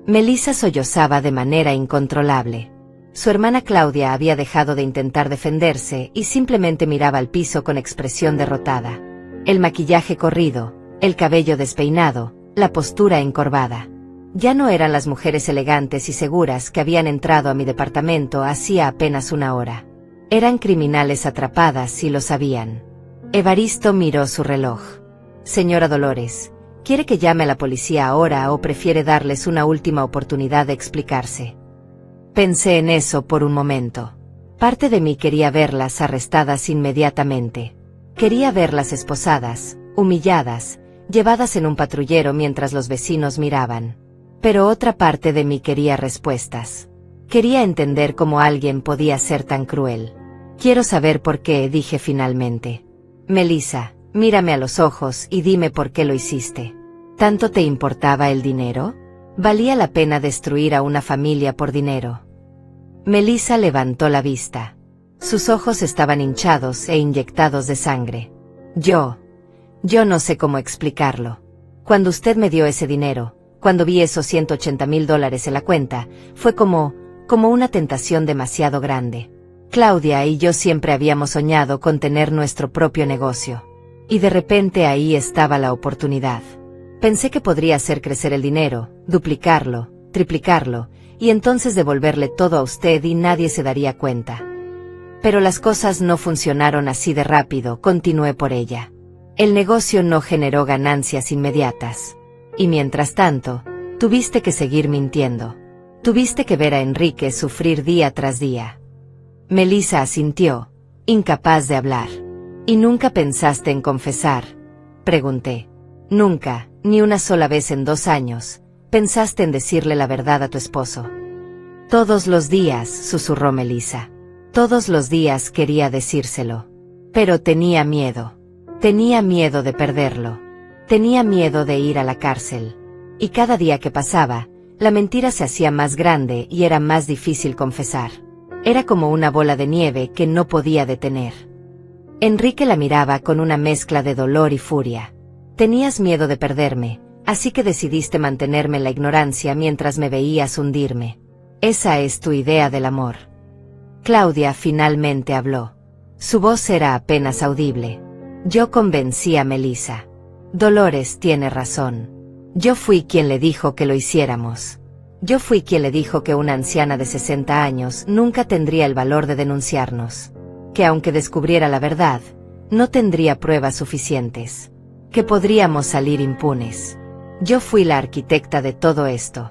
Melissa sollozaba de manera incontrolable. Su hermana Claudia había dejado de intentar defenderse y simplemente miraba al piso con expresión derrotada. El maquillaje corrido, el cabello despeinado, la postura encorvada. Ya no eran las mujeres elegantes y seguras que habían entrado a mi departamento hacía apenas 1 hora. Eran criminales atrapadas y lo sabían. Evaristo miró su reloj. Señora Dolores, ¿quiere que llame a la policía ahora o prefiere darles una última oportunidad de explicarse? Pensé en eso por un momento. Parte de mí quería verlas arrestadas inmediatamente. Quería verlas esposadas, humilladas, llevadas en un patrullero mientras los vecinos miraban. Pero otra parte de mí quería respuestas. Quería entender cómo alguien podía ser tan cruel. Quiero saber por qué, dije finalmente. Melissa, mírame a los ojos y dime por qué lo hiciste. ¿Tanto te importaba el dinero? ¿Valía la pena destruir a una familia por dinero? Melissa levantó la vista. Sus ojos estaban hinchados e inyectados de sangre. Yo no sé cómo explicarlo. Cuando usted me dio ese dinero, cuando vi esos $180,000 en la cuenta, fue como una tentación demasiado grande. Claudia y yo siempre habíamos soñado con tener nuestro propio negocio. Y de repente ahí estaba la oportunidad. Pensé que podría hacer crecer el dinero, duplicarlo, triplicarlo, y entonces devolverle todo a usted y nadie se daría cuenta. Pero las cosas no funcionaron así de rápido, continué por ella. El negocio no generó ganancias inmediatas. Y mientras tanto, tuviste que seguir mintiendo. Tuviste que ver a Enrique sufrir día tras día. Melissa asintió, incapaz de hablar. ¿Y nunca pensaste en confesar? Pregunté. Nunca, ni una sola vez en 2 años, pensaste en decirle la verdad a tu esposo. Todos los días, susurró Melissa. Todos los días quería decírselo. Pero tenía miedo. Tenía miedo de perderlo. Tenía miedo de ir a la cárcel. Y cada día que pasaba, la mentira se hacía más grande y era más difícil confesar. Era como una bola de nieve que no podía detener. Enrique la miraba con una mezcla de dolor y furia. Tenías miedo de perderme, así que decidiste mantenerme en la ignorancia mientras me veías hundirme. Esa es tu idea del amor. Claudia finalmente habló. Su voz era apenas audible. Yo convencí a Melissa. Dolores tiene razón. Yo fui quien le dijo que lo hiciéramos. Yo fui quien le dijo que una anciana de 60 años nunca tendría el valor de denunciarnos. Que aunque descubriera la verdad, no tendría pruebas suficientes. Que podríamos salir impunes. Yo fui la arquitecta de todo esto.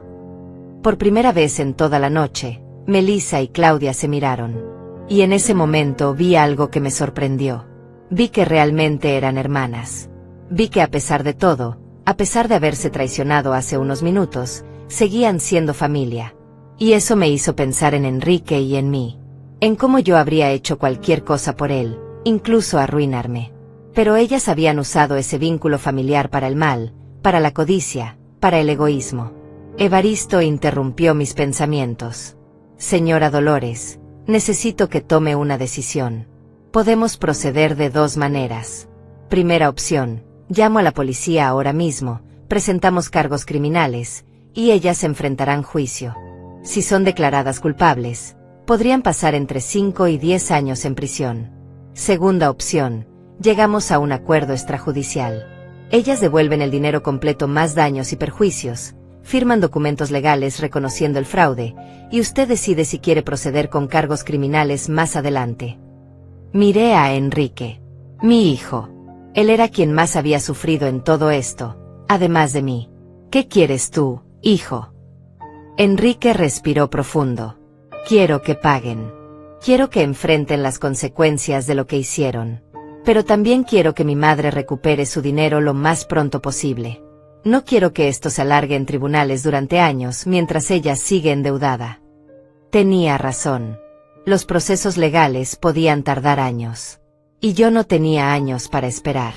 Por primera vez en toda la noche, Melissa y Claudia se miraron. Y en ese momento vi algo que me sorprendió. Vi que realmente eran hermanas. Vi que a pesar de todo, a pesar de haberse traicionado hace unos minutos, seguían siendo familia. Y eso me hizo pensar en Enrique y en mí. En cómo yo habría hecho cualquier cosa por él, incluso arruinarme. Pero ellas habían usado ese vínculo familiar para el mal, para la codicia, para el egoísmo. Evaristo interrumpió mis pensamientos. Señora Dolores, necesito que tome una decisión. Podemos proceder de dos maneras. Primera opción, llamo a la policía ahora mismo, presentamos cargos criminales, y ellas enfrentarán juicio. Si son declaradas culpables, podrían pasar entre 5 y 10 años en prisión. Segunda opción, llegamos a un acuerdo extrajudicial. Ellas devuelven el dinero completo más daños y perjuicios, firman documentos legales reconociendo el fraude, y usted decide si quiere proceder con cargos criminales más adelante. Miré a Enrique, mi hijo. Él era quien más había sufrido en todo esto, además de mí. ¿Qué quieres tú, hijo? Enrique respiró profundo. Quiero que paguen. Quiero que enfrenten las consecuencias de lo que hicieron. Pero también quiero que mi madre recupere su dinero lo más pronto posible. No quiero que esto se alargue en tribunales durante años mientras ella sigue endeudada. Tenía razón. Los procesos legales podían tardar años. Y yo no tenía años para esperar.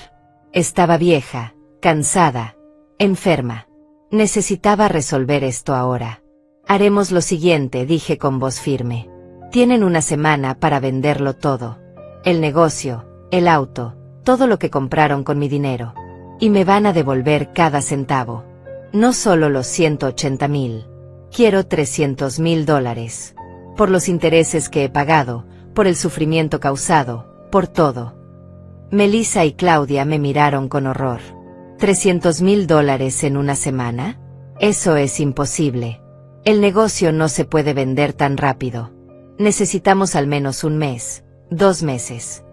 Estaba vieja, cansada, enferma. Necesitaba resolver esto ahora. Haremos lo siguiente, dije con voz firme. Tienen una semana para venderlo todo. El negocio, el auto, todo lo que compraron con mi dinero. Y me van a devolver cada centavo. No solo los 180,000. Quiero $300,000. Por los intereses que he pagado, por el sufrimiento causado, por todo. Melissa y Claudia me miraron con horror. ¿$300,000 en una semana? Eso es imposible. El negocio no se puede vender tan rápido. Necesitamos al menos un mes, 2 meses.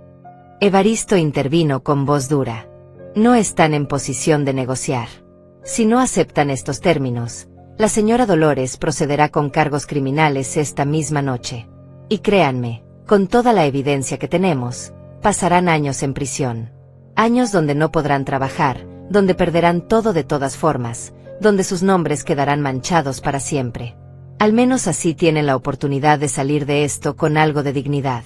Evaristo intervino con voz dura. No están en posición de negociar. Si no aceptan estos términos, la señora Dolores procederá con cargos criminales esta misma noche. Y créanme, con toda la evidencia que tenemos, pasarán años en prisión. Años donde no podrán trabajar, donde perderán todo de todas formas, donde sus nombres quedarán manchados para siempre. Al menos así tienen la oportunidad de salir de esto con algo de dignidad.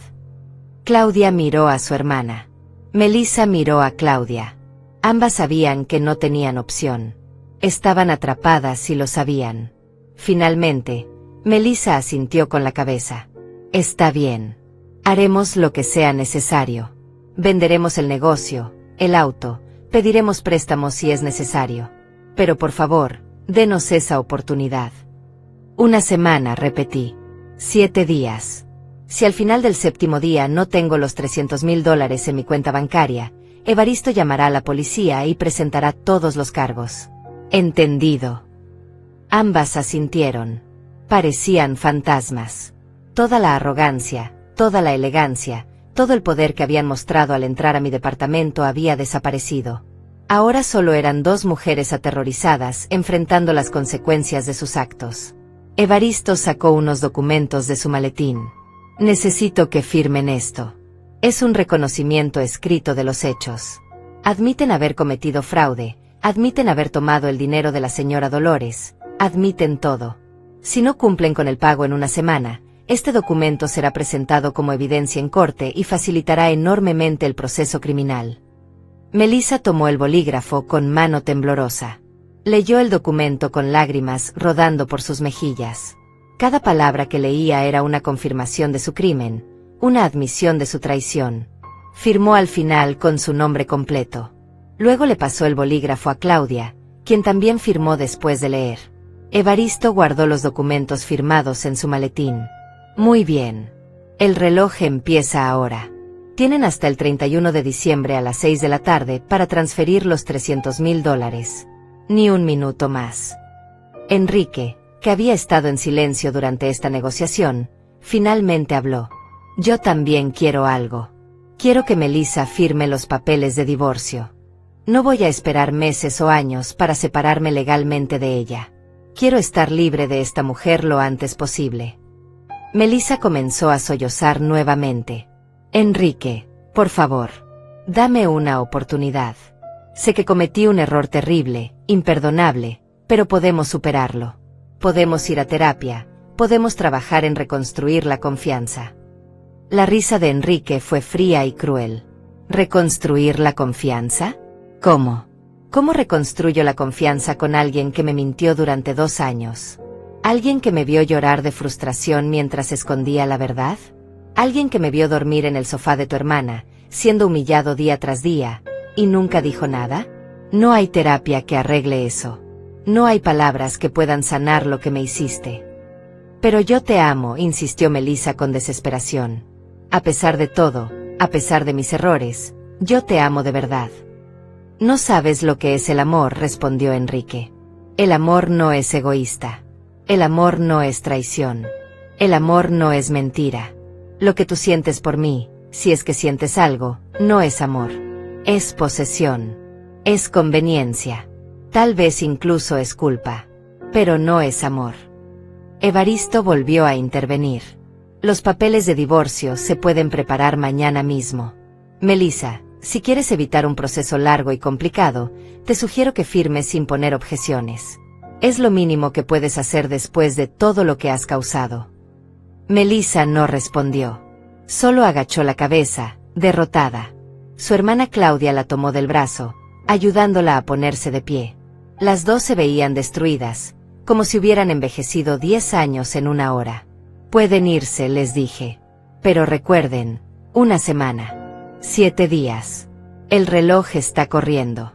Claudia miró a su hermana. Melissa miró a Claudia. Ambas sabían que no tenían opción. Estaban atrapadas y lo sabían. Finalmente, Melissa asintió con la cabeza. Está bien. Haremos lo que sea necesario. Venderemos el negocio, el auto, pediremos préstamos si es necesario. Pero por favor, denos esa oportunidad. Una semana, repetí. 7 días. Si al final del 7º día no tengo los $300,000 en mi cuenta bancaria, Evaristo llamará a la policía y presentará todos los cargos. Entendido. Ambas asintieron. Parecían fantasmas. Toda la arrogancia, toda la elegancia, todo el poder que habían mostrado al entrar a mi departamento había desaparecido. Ahora solo eran 2 mujeres aterrorizadas enfrentando las consecuencias de sus actos. Evaristo sacó unos documentos de su maletín. Necesito que firmen esto. Es un reconocimiento escrito de los hechos. Admiten haber cometido fraude, admiten haber tomado el dinero de la señora Dolores, admiten todo. Si no cumplen con el pago en una semana, este documento será presentado como evidencia en corte y facilitará enormemente el proceso criminal. Melissa tomó el bolígrafo con mano temblorosa. Leyó el documento con lágrimas rodando por sus mejillas. Cada palabra que leía era una confirmación de su crimen, una admisión de su traición. Firmó al final con su nombre completo. Luego le pasó el bolígrafo a Claudia, quien también firmó después de leer. Evaristo guardó los documentos firmados en su maletín. Muy bien. El reloj empieza ahora. Tienen hasta el 31 de diciembre a las 6 de la tarde para transferir los $300,000. Ni un minuto más. Enrique, que había estado en silencio durante esta negociación, finalmente habló. Yo también quiero algo. Quiero que Melissa firme los papeles de divorcio. No voy a esperar meses o años para separarme legalmente de ella. Quiero estar libre de esta mujer lo antes posible. Melissa comenzó a sollozar nuevamente. Enrique, por favor, dame una oportunidad. Sé que cometí un error terrible, imperdonable, pero podemos superarlo. Podemos ir a terapia, podemos trabajar en reconstruir la confianza. La risa de Enrique fue fría y cruel. ¿Reconstruir la confianza? ¿Cómo? ¿Cómo reconstruyo la confianza con alguien que me mintió durante 2 años? ¿Alguien que me vio llorar de frustración mientras escondía la verdad? ¿Alguien que me vio dormir en el sofá de tu hermana, siendo humillado día tras día, y nunca dijo nada? No hay terapia que arregle eso. No hay palabras que puedan sanar lo que me hiciste. Pero yo te amo, insistió Melissa con desesperación. A pesar de todo, a pesar de mis errores, yo te amo de verdad. No sabes lo que es el amor, respondió Enrique. El amor no es egoísta. El amor no es traición. El amor no es mentira. Lo que tú sientes por mí, si es que sientes algo, no es amor. Es posesión. Es conveniencia. Tal vez incluso es culpa. Pero no es amor. Evaristo volvió a intervenir. Los papeles de divorcio se pueden preparar mañana mismo. Melissa, si quieres evitar un proceso largo y complicado, te sugiero que firmes sin poner objeciones. Es lo mínimo que puedes hacer después de todo lo que has causado. Melissa no respondió. Solo agachó la cabeza, derrotada. Su hermana Claudia la tomó del brazo, ayudándola a ponerse de pie. Las dos se veían destruidas, como si hubieran envejecido 10 años en una hora. Pueden irse, les dije. Pero recuerden, 1 semana. 7 días. El reloj está corriendo.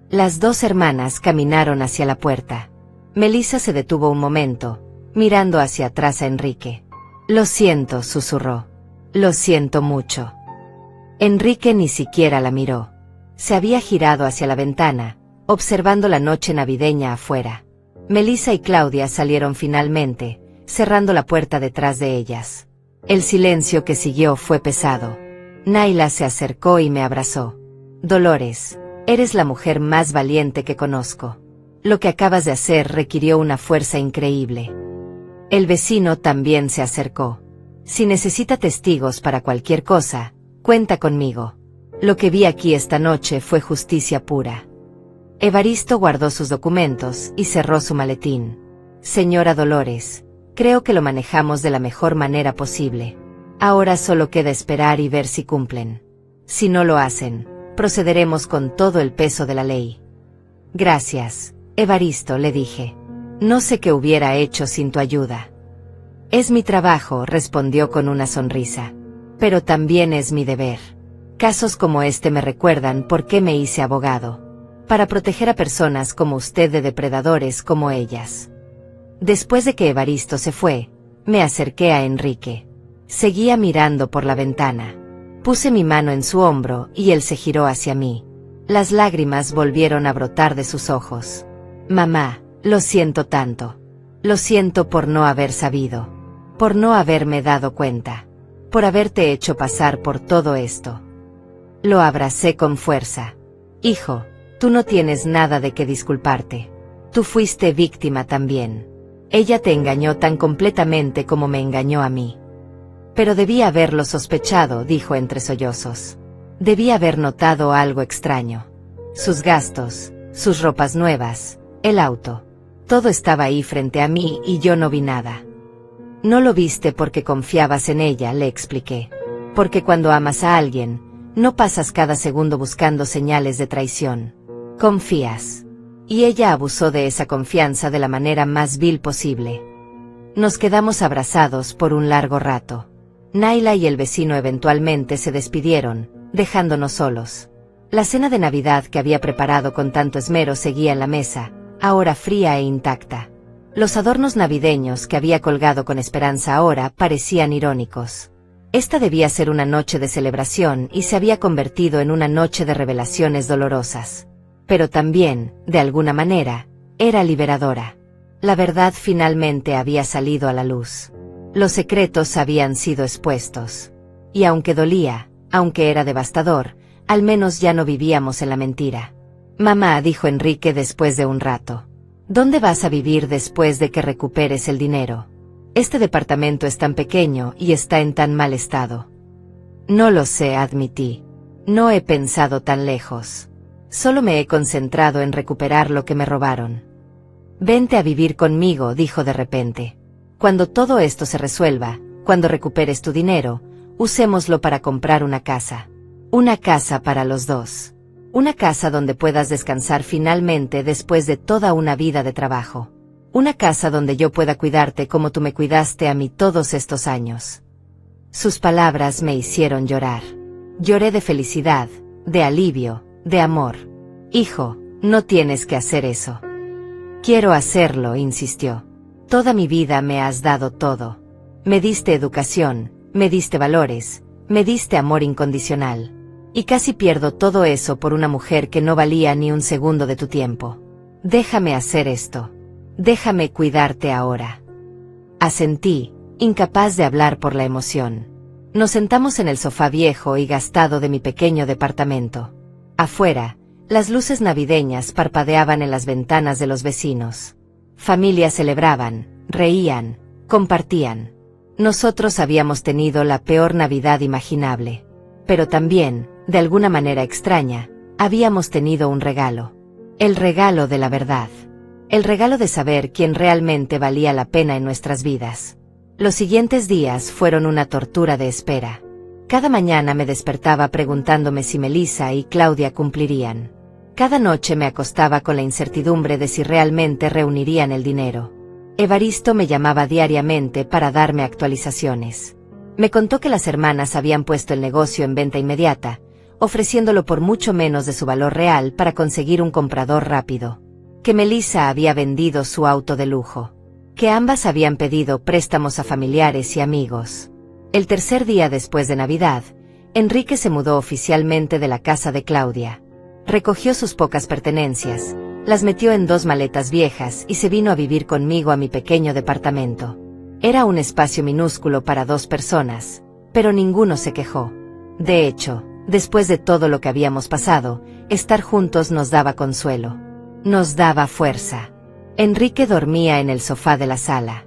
Las 2 hermanas caminaron hacia la puerta. Melissa se detuvo un momento, mirando hacia atrás a Enrique. Lo siento, susurró. Lo siento mucho. Enrique ni siquiera la miró. Se había girado hacia la ventana, observando la noche navideña afuera. Melissa y Claudia salieron finalmente, cerrando la puerta detrás de ellas. El silencio que siguió fue pesado. Naila se acercó y me abrazó. Dolores, eres la mujer más valiente que conozco. Lo que acabas de hacer requirió una fuerza increíble. El vecino también se acercó. Si necesita testigos para cualquier cosa, cuenta conmigo. Lo que vi aquí esta noche fue justicia pura. Evaristo guardó sus documentos y cerró su maletín. Señora Dolores, creo que lo manejamos de la mejor manera posible. Ahora solo queda esperar y ver si cumplen. Si no lo hacen, procederemos con todo el peso de la ley. Gracias, Evaristo, le dije. No sé qué hubiera hecho sin tu ayuda. Es mi trabajo, respondió con una sonrisa. Pero también es mi deber. Casos como este me recuerdan por qué me hice abogado. Para proteger a personas como usted de depredadores como ellas. Después de que Evaristo se fue, me acerqué a Enrique. Seguía mirando por la ventana. Puse mi mano en su hombro y él se giró hacia mí. Las lágrimas volvieron a brotar de sus ojos. Mamá, lo siento tanto. Lo siento por no haber sabido. Por no haberme dado cuenta. Por haberte hecho pasar por todo esto. Lo abracé con fuerza. Hijo, tú no tienes nada de qué disculparte. Tú fuiste víctima también. Ella te engañó tan completamente como me engañó a mí. Pero debía haberlo sospechado, dijo entre sollozos. Debía haber notado algo extraño. Sus gastos, sus ropas nuevas, el auto. Todo estaba ahí frente a mí y yo no vi nada. No lo viste porque confiabas en ella, le expliqué. Porque cuando amas a alguien, no pasas cada segundo buscando señales de traición. Confías. Y ella abusó de esa confianza de la manera más vil posible. Nos quedamos abrazados por un largo rato. Naila y el vecino eventualmente se despidieron, dejándonos solos. La cena de Navidad que había preparado con tanto esmero seguía en la mesa, ahora fría e intacta. Los adornos navideños que había colgado con esperanza ahora parecían irónicos. Esta debía ser una noche de celebración y se había convertido en una noche de revelaciones dolorosas. Pero también, de alguna manera, era liberadora. La verdad finalmente había salido a la luz. Los secretos habían sido expuestos. Y aunque dolía, aunque era devastador, al menos ya no vivíamos en la mentira. Mamá, dijo Enrique después de un rato. ¿Dónde vas a vivir después de que recuperes el dinero? Este departamento es tan pequeño y está en tan mal estado. No lo sé, admití. No he pensado tan lejos. Solo me he concentrado en recuperar lo que me robaron. Vente a vivir conmigo, dijo de repente. Cuando todo esto se resuelva, cuando recuperes tu dinero, usémoslo para comprar una casa. Una casa para los dos. Una casa donde puedas descansar finalmente después de toda una vida de trabajo. Una casa donde yo pueda cuidarte como tú me cuidaste a mí todos estos años. Sus palabras me hicieron llorar. Lloré de felicidad, de alivio, de amor. Hijo, no tienes que hacer eso. Quiero hacerlo, insistió. Toda mi vida me has dado todo. Me diste educación, me diste valores, me diste amor incondicional. Y casi pierdo todo eso por una mujer que no valía ni un segundo de tu tiempo. Déjame hacer esto. Déjame cuidarte ahora. Asentí, incapaz de hablar por la emoción. Nos sentamos en el sofá viejo y gastado de mi pequeño departamento. Afuera, las luces navideñas parpadeaban en las ventanas de los vecinos. Familias celebraban, reían, compartían. Nosotros habíamos tenido la peor Navidad imaginable. Pero también, de alguna manera extraña, habíamos tenido un regalo. El regalo de la verdad. El regalo de saber quién realmente valía la pena en nuestras vidas. Los siguientes días fueron una tortura de espera. Cada mañana me despertaba preguntándome si Melissa y Claudia cumplirían. Cada noche me acostaba con la incertidumbre de si realmente reunirían el dinero. Evaristo me llamaba diariamente para darme actualizaciones. Me contó que las hermanas habían puesto el negocio en venta inmediata, ofreciéndolo por mucho menos de su valor real para conseguir un comprador rápido. Que Melissa había vendido su auto de lujo. Que ambas habían pedido préstamos a familiares y amigos. El tercer día después de Navidad, Enrique se mudó oficialmente de la casa de Claudia. Recogió sus pocas pertenencias, las metió en 2 maletas viejas y se vino a vivir conmigo a mi pequeño departamento. Era un espacio minúsculo para 2 personas, pero ninguno se quejó. De hecho, después de todo lo que habíamos pasado, estar juntos nos daba consuelo. Nos daba fuerza. Enrique dormía en el sofá de la sala.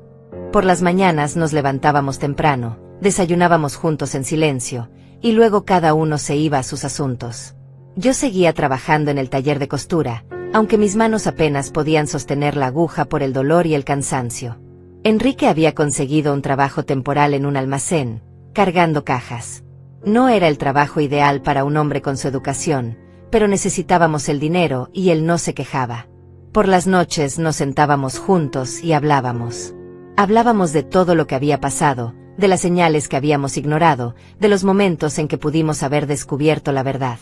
Por las mañanas nos levantábamos temprano, desayunábamos juntos en silencio, y luego cada uno se iba a sus asuntos. Yo seguía trabajando en el taller de costura, aunque mis manos apenas podían sostener la aguja por el dolor y el cansancio. Enrique había conseguido un trabajo temporal en un almacén, cargando cajas. No era el trabajo ideal para un hombre con su educación, pero necesitábamos el dinero y él no se quejaba. Por las noches nos sentábamos juntos y hablábamos. Hablábamos de todo lo que había pasado, de las señales que habíamos ignorado, de los momentos en que pudimos haber descubierto la verdad.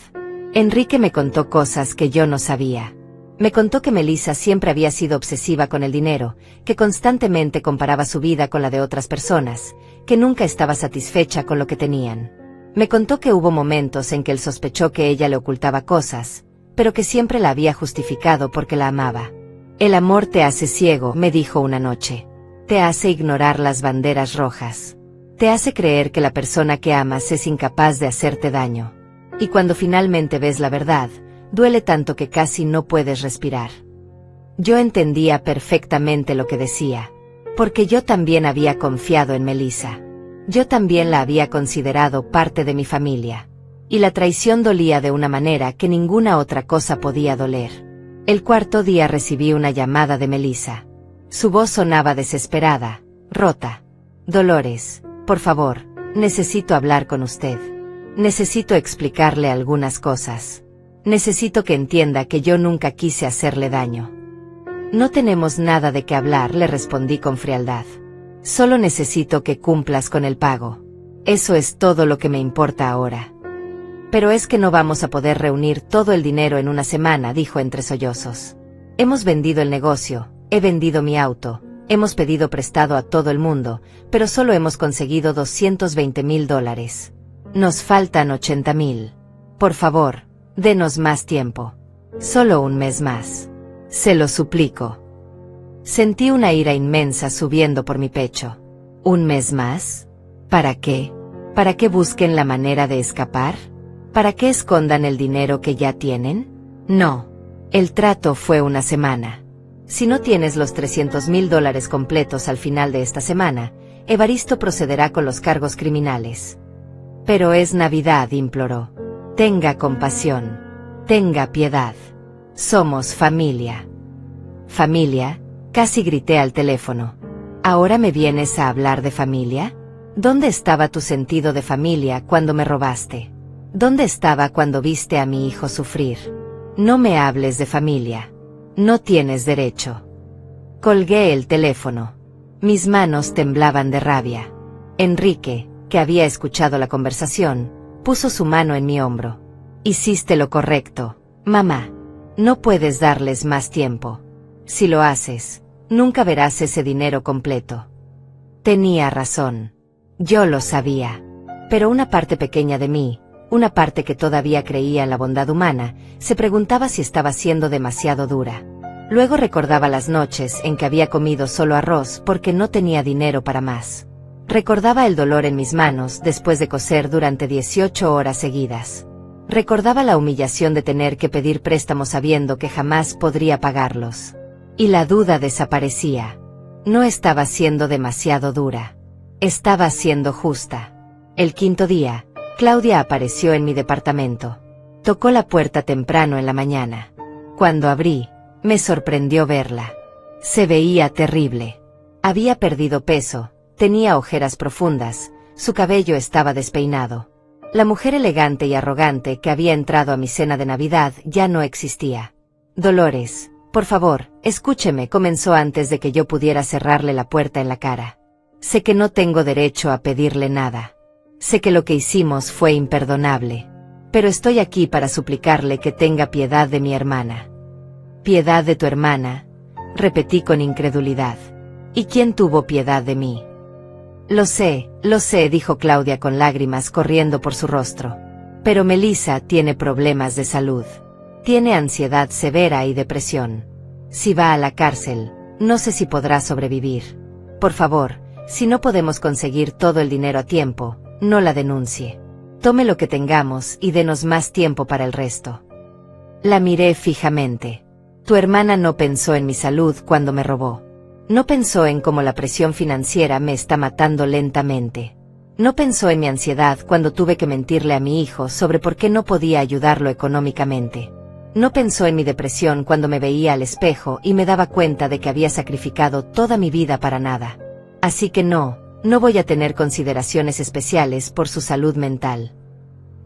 Enrique me contó cosas que yo no sabía. Me contó que Melissa siempre había sido obsesiva con el dinero, que constantemente comparaba su vida con la de otras personas, que nunca estaba satisfecha con lo que tenían. Me contó que hubo momentos en que él sospechó que ella le ocultaba cosas, pero que siempre la había justificado porque la amaba. El amor te hace ciego, me dijo una noche. Te hace ignorar las banderas rojas. Te hace creer que la persona que amas es incapaz de hacerte daño. Y cuando finalmente ves la verdad, duele tanto que casi no puedes respirar. Yo entendía perfectamente lo que decía, porque yo también había confiado en Melissa. Yo también la había considerado parte de mi familia. Y la traición dolía de una manera que ninguna otra cosa podía doler. El 4.º día recibí una llamada de Melissa. Su voz sonaba desesperada, rota. Dolores, por favor, necesito hablar con usted. Necesito explicarle algunas cosas. Necesito que entienda que yo nunca quise hacerle daño. No tenemos nada de qué hablar, le respondí con frialdad. Solo necesito que cumplas con el pago. Eso es todo lo que me importa ahora. Pero es que no vamos a poder reunir todo el dinero en una semana, dijo entre sollozos. Hemos vendido el negocio, he vendido mi auto, Hemos pedido prestado a todo el mundo, pero solo hemos conseguido $220,000. Nos faltan 80,000. Por favor, denos más tiempo. Solo un mes más. Se lo suplico. Sentí una ira inmensa subiendo por mi pecho. ¿Un mes más? ¿Para qué? ¿Para qué busquen la manera de escapar? ¿Para qué escondan el dinero que ya tienen? No. El trato fue una semana. Si no tienes los $300,000 completos al final de esta semana, Evaristo procederá con los cargos criminales. Pero es Navidad, imploró. Tenga compasión. Tenga piedad. Somos familia. ¿Familia? Casi grité al teléfono. ¿Ahora me vienes a hablar de familia? ¿Dónde estaba tu sentido de familia cuando me robaste? ¿Dónde estaba cuando viste a mi hijo sufrir? No me hables de familia. No tienes derecho. Colgué el teléfono. Mis manos temblaban de rabia. Enrique, que había escuchado la conversación, puso su mano en mi hombro. Hiciste lo correcto, mamá. No puedes darles más tiempo. Si lo haces, nunca verás ese dinero completo. Tenía razón. Yo lo sabía. Pero una parte pequeña de mí, una parte que todavía creía en la bondad humana, se preguntaba si estaba siendo demasiado dura. Luego recordaba las noches en que había comido solo arroz porque no tenía dinero para más. Recordaba el dolor en mis manos después de coser durante 18 horas seguidas. Recordaba la humillación de tener que pedir préstamos sabiendo que jamás podría pagarlos. Y la duda desaparecía. No estaba siendo demasiado dura. Estaba siendo justa. El quinto día, Claudia apareció en mi departamento. Tocó la puerta temprano en la mañana. Cuando abrí, me sorprendió verla. Se veía terrible. Había perdido peso, tenía ojeras profundas, su cabello estaba despeinado. La mujer elegante y arrogante que había entrado a mi cena de Navidad ya no existía. Dolores, por favor, escúcheme, comenzó antes de que yo pudiera cerrarle la puerta en la cara. Sé que no tengo derecho a pedirle nada. Sé que lo que hicimos fue imperdonable. Pero estoy aquí para suplicarle que tenga piedad de mi hermana. ¿Piedad de tu hermana?, repetí con incredulidad. ¿Y quién tuvo piedad de mí? Lo sé, dijo Claudia con lágrimas corriendo por su rostro. Pero Melissa tiene problemas de salud. Tiene ansiedad severa y depresión. Si va a la cárcel, no sé si podrá sobrevivir. Por favor, si no podemos conseguir todo el dinero a tiempo, no la denuncie. Tome lo que tengamos y denos más tiempo para el resto. La miré fijamente. Tu hermana no pensó en mi salud cuando me robó. No pensó en cómo la presión financiera me está matando lentamente. No pensó en mi ansiedad cuando tuve que mentirle a mi hijo sobre por qué no podía ayudarlo económicamente. No pensó en mi depresión cuando me veía al espejo y me daba cuenta de que había sacrificado toda mi vida para nada. Así que no voy a tener consideraciones especiales por su salud mental.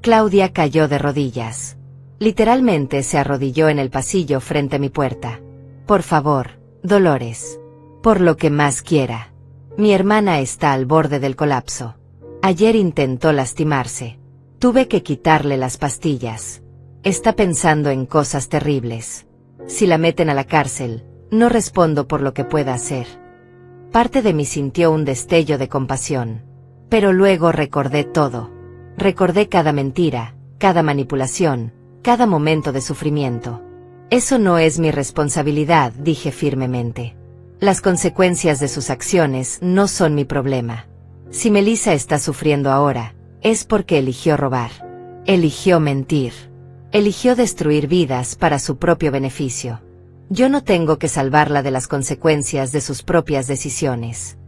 Claudia cayó de rodillas. Literalmente se arrodilló en el pasillo frente a mi puerta. Por favor, Dolores. Por lo que más quiera. Mi hermana está al borde del colapso. Ayer intentó lastimarse. Tuve que quitarle las pastillas. Está pensando en cosas terribles. Si la meten a la cárcel, no respondo por lo que pueda hacer. Parte de mí sintió un destello de compasión. Pero luego recordé todo. Recordé cada mentira, cada manipulación, cada momento de sufrimiento. Eso no es mi responsabilidad, dije firmemente. Las consecuencias de sus acciones no son mi problema. Si Melissa está sufriendo ahora, es porque eligió robar. Eligió mentir. Eligió destruir vidas para su propio beneficio. Yo no tengo que salvarla de las consecuencias de sus propias decisiones.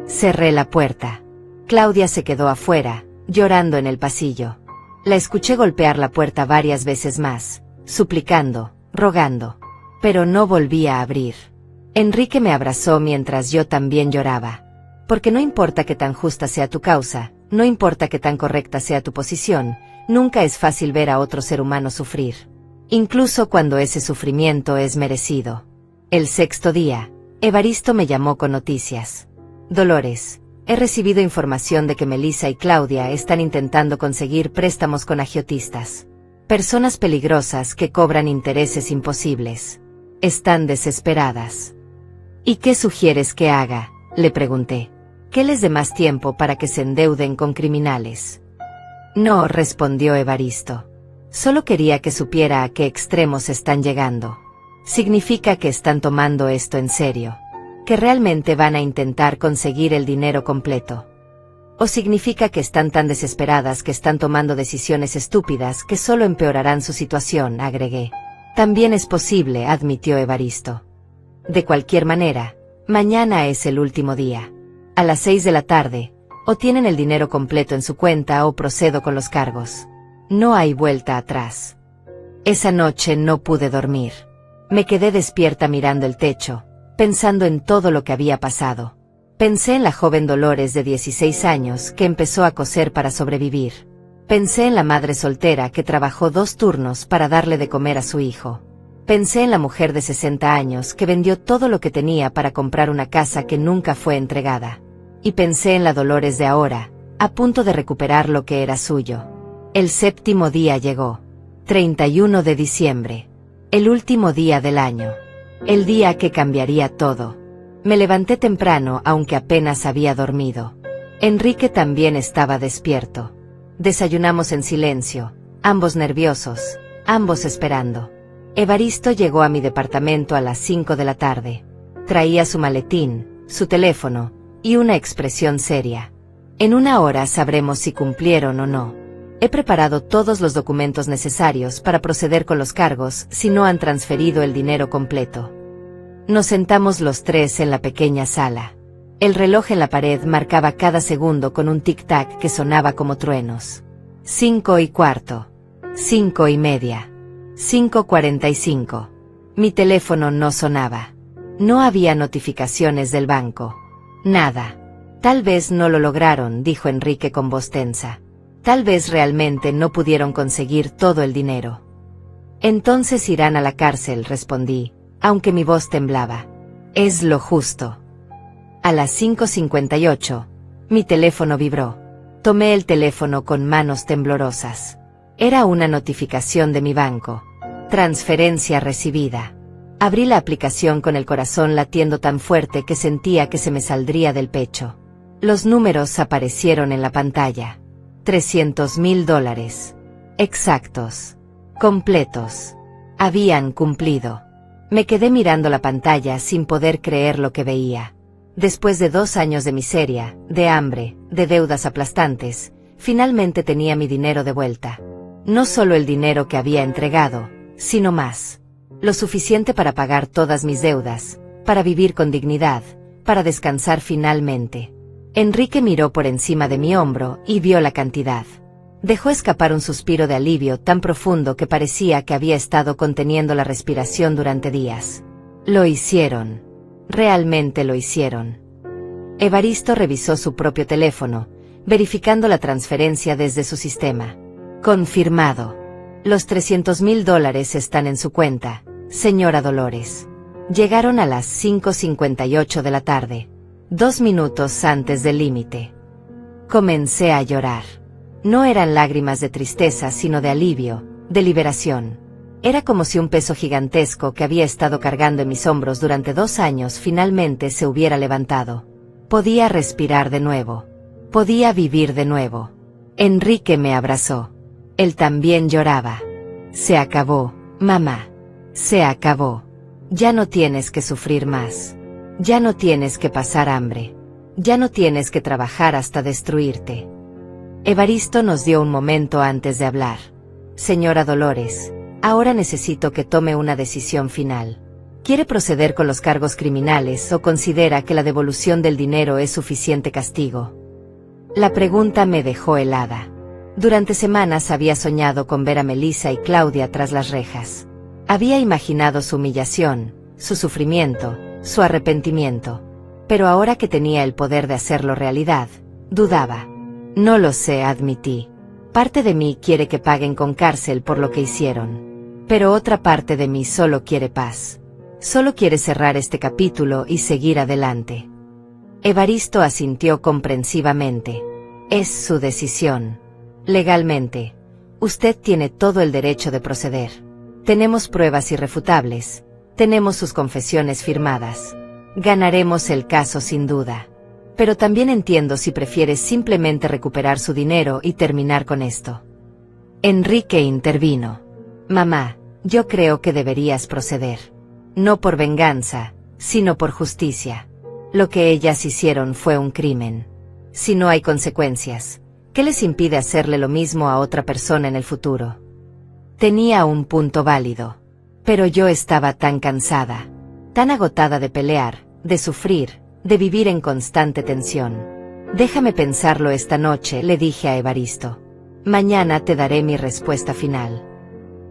Cerré la puerta. Claudia se quedó afuera, llorando en el pasillo. La escuché golpear la puerta varias veces más, suplicando, rogando. Pero no volvía a abrir. Enrique me abrazó mientras yo también lloraba. Porque no importa que tan justa sea tu causa, no importa que tan correcta sea tu posición, nunca es fácil ver a otro ser humano sufrir. Incluso cuando ese sufrimiento es merecido. El sexto día, Evaristo me llamó con noticias. Dolores, he recibido información de que Melissa y Claudia están intentando conseguir préstamos con agiotistas. Personas peligrosas que cobran intereses imposibles. Están desesperadas. ¿Y qué sugieres que haga?, le pregunté. ¿Que les dé más tiempo para que se endeuden con criminales? No, respondió Evaristo. Solo quería que supiera a qué extremos están llegando. Significa que están tomando esto en serio. Que realmente van a intentar conseguir el dinero completo. O significa que están tan desesperadas que están tomando decisiones estúpidas que solo empeorarán su situación, agregué. También es posible, admitió Evaristo. De cualquier manera, mañana es el último día. A las 6 de la tarde, o tienen el dinero completo en su cuenta o procedo con los cargos. No hay vuelta atrás. Esa noche no pude dormir. Me quedé despierta mirando el techo, pensando en todo lo que había pasado. Pensé en la joven Dolores de 16 años que empezó a coser para sobrevivir. Pensé en la madre soltera que trabajó 2 turnos para darle de comer a su hijo. Pensé en la mujer de 60 años que vendió todo lo que tenía para comprar una casa que nunca fue entregada. Y pensé en la Dolores de ahora, a punto de recuperar lo que era suyo. El 7º día llegó. 31 de diciembre. El último día del año. El día que cambiaría todo. Me levanté temprano aunque apenas había dormido. Enrique también estaba despierto. Desayunamos en silencio, ambos nerviosos, ambos esperando. Evaristo llegó a mi departamento a las 5 de la tarde. Traía su maletín, su teléfono, y una expresión seria. En 1 hora sabremos si cumplieron o no. He preparado todos los documentos necesarios para proceder con los cargos si no han transferido el dinero completo. Nos sentamos los 3 en la pequeña sala. El reloj en la pared marcaba cada segundo con un tic-tac que sonaba como truenos. 5:15. 5:30. 5:45. Mi teléfono no sonaba. No había notificaciones del banco. Nada. Tal vez no lo lograron, dijo Enrique con voz tensa. Tal vez realmente no pudieron conseguir todo el dinero. Entonces irán a la cárcel, respondí, aunque mi voz temblaba. Es lo justo. A las 5:58, mi teléfono vibró. Tomé el teléfono con manos temblorosas. Era una notificación de mi banco. Transferencia recibida. Abrí la aplicación con el corazón latiendo tan fuerte que sentía que se me saldría del pecho. Los números aparecieron en la pantalla. $300,000. Exactos. Completos. Habían cumplido. Me quedé mirando la pantalla sin poder creer lo que veía. Después de 2 años de miseria, de hambre, de deudas aplastantes, finalmente tenía mi dinero de vuelta. No solo el dinero que había entregado, sino más. Lo suficiente para pagar todas mis deudas, para vivir con dignidad, para descansar finalmente. Enrique miró por encima de mi hombro y vio la cantidad. Dejó escapar un suspiro de alivio tan profundo que parecía que había estado conteniendo la respiración durante días. Lo hicieron. Realmente lo hicieron. Evaristo revisó su propio teléfono, verificando la transferencia desde su sistema. Confirmado. Los $300,000 están en su cuenta, señora Dolores. Llegaron a las 5:58 de la tarde, 2 minutos antes del límite. Comencé a llorar. No eran lágrimas de tristeza, sino de alivio, de liberación. Era como si un peso gigantesco que había estado cargando en mis hombros durante 2 años finalmente se hubiera levantado. Podía respirar de nuevo. Podía vivir de nuevo. Enrique me abrazó. Él también lloraba. Se acabó, mamá. Se acabó. Ya no tienes que sufrir más. Ya no tienes que pasar hambre. Ya no tienes que trabajar hasta destruirte. Evaristo nos dio un momento antes de hablar. Señora Dolores, ahora necesito que tome una decisión final. ¿Quiere proceder con los cargos criminales o considera que la devolución del dinero es suficiente castigo? La pregunta me dejó helada. Durante semanas había soñado con ver a Melissa y Claudia tras las rejas. Había imaginado su humillación, su sufrimiento, su arrepentimiento. Pero ahora que tenía el poder de hacerlo realidad, dudaba. No lo sé, admití. Parte de mí quiere que paguen con cárcel por lo que hicieron. Pero otra parte de mí solo quiere paz. Solo quiere cerrar este capítulo y seguir adelante. Evaristo asintió comprensivamente. Es su decisión. Legalmente, usted tiene todo el derecho de proceder. Tenemos pruebas irrefutables. Tenemos sus confesiones firmadas. Ganaremos el caso sin duda. Pero también entiendo si prefieres simplemente recuperar su dinero y terminar con esto. Enrique intervino. Mamá, yo creo que deberías proceder. No por venganza, sino por justicia. Lo que ellas hicieron fue un crimen. Si no hay consecuencias, ¿qué les impide hacerle lo mismo a otra persona en el futuro? Tenía un punto válido. Pero yo estaba tan cansada, tan agotada de pelear, de sufrir, de vivir en constante tensión. Déjame pensarlo esta noche, le dije a Evaristo. Mañana te daré mi respuesta final.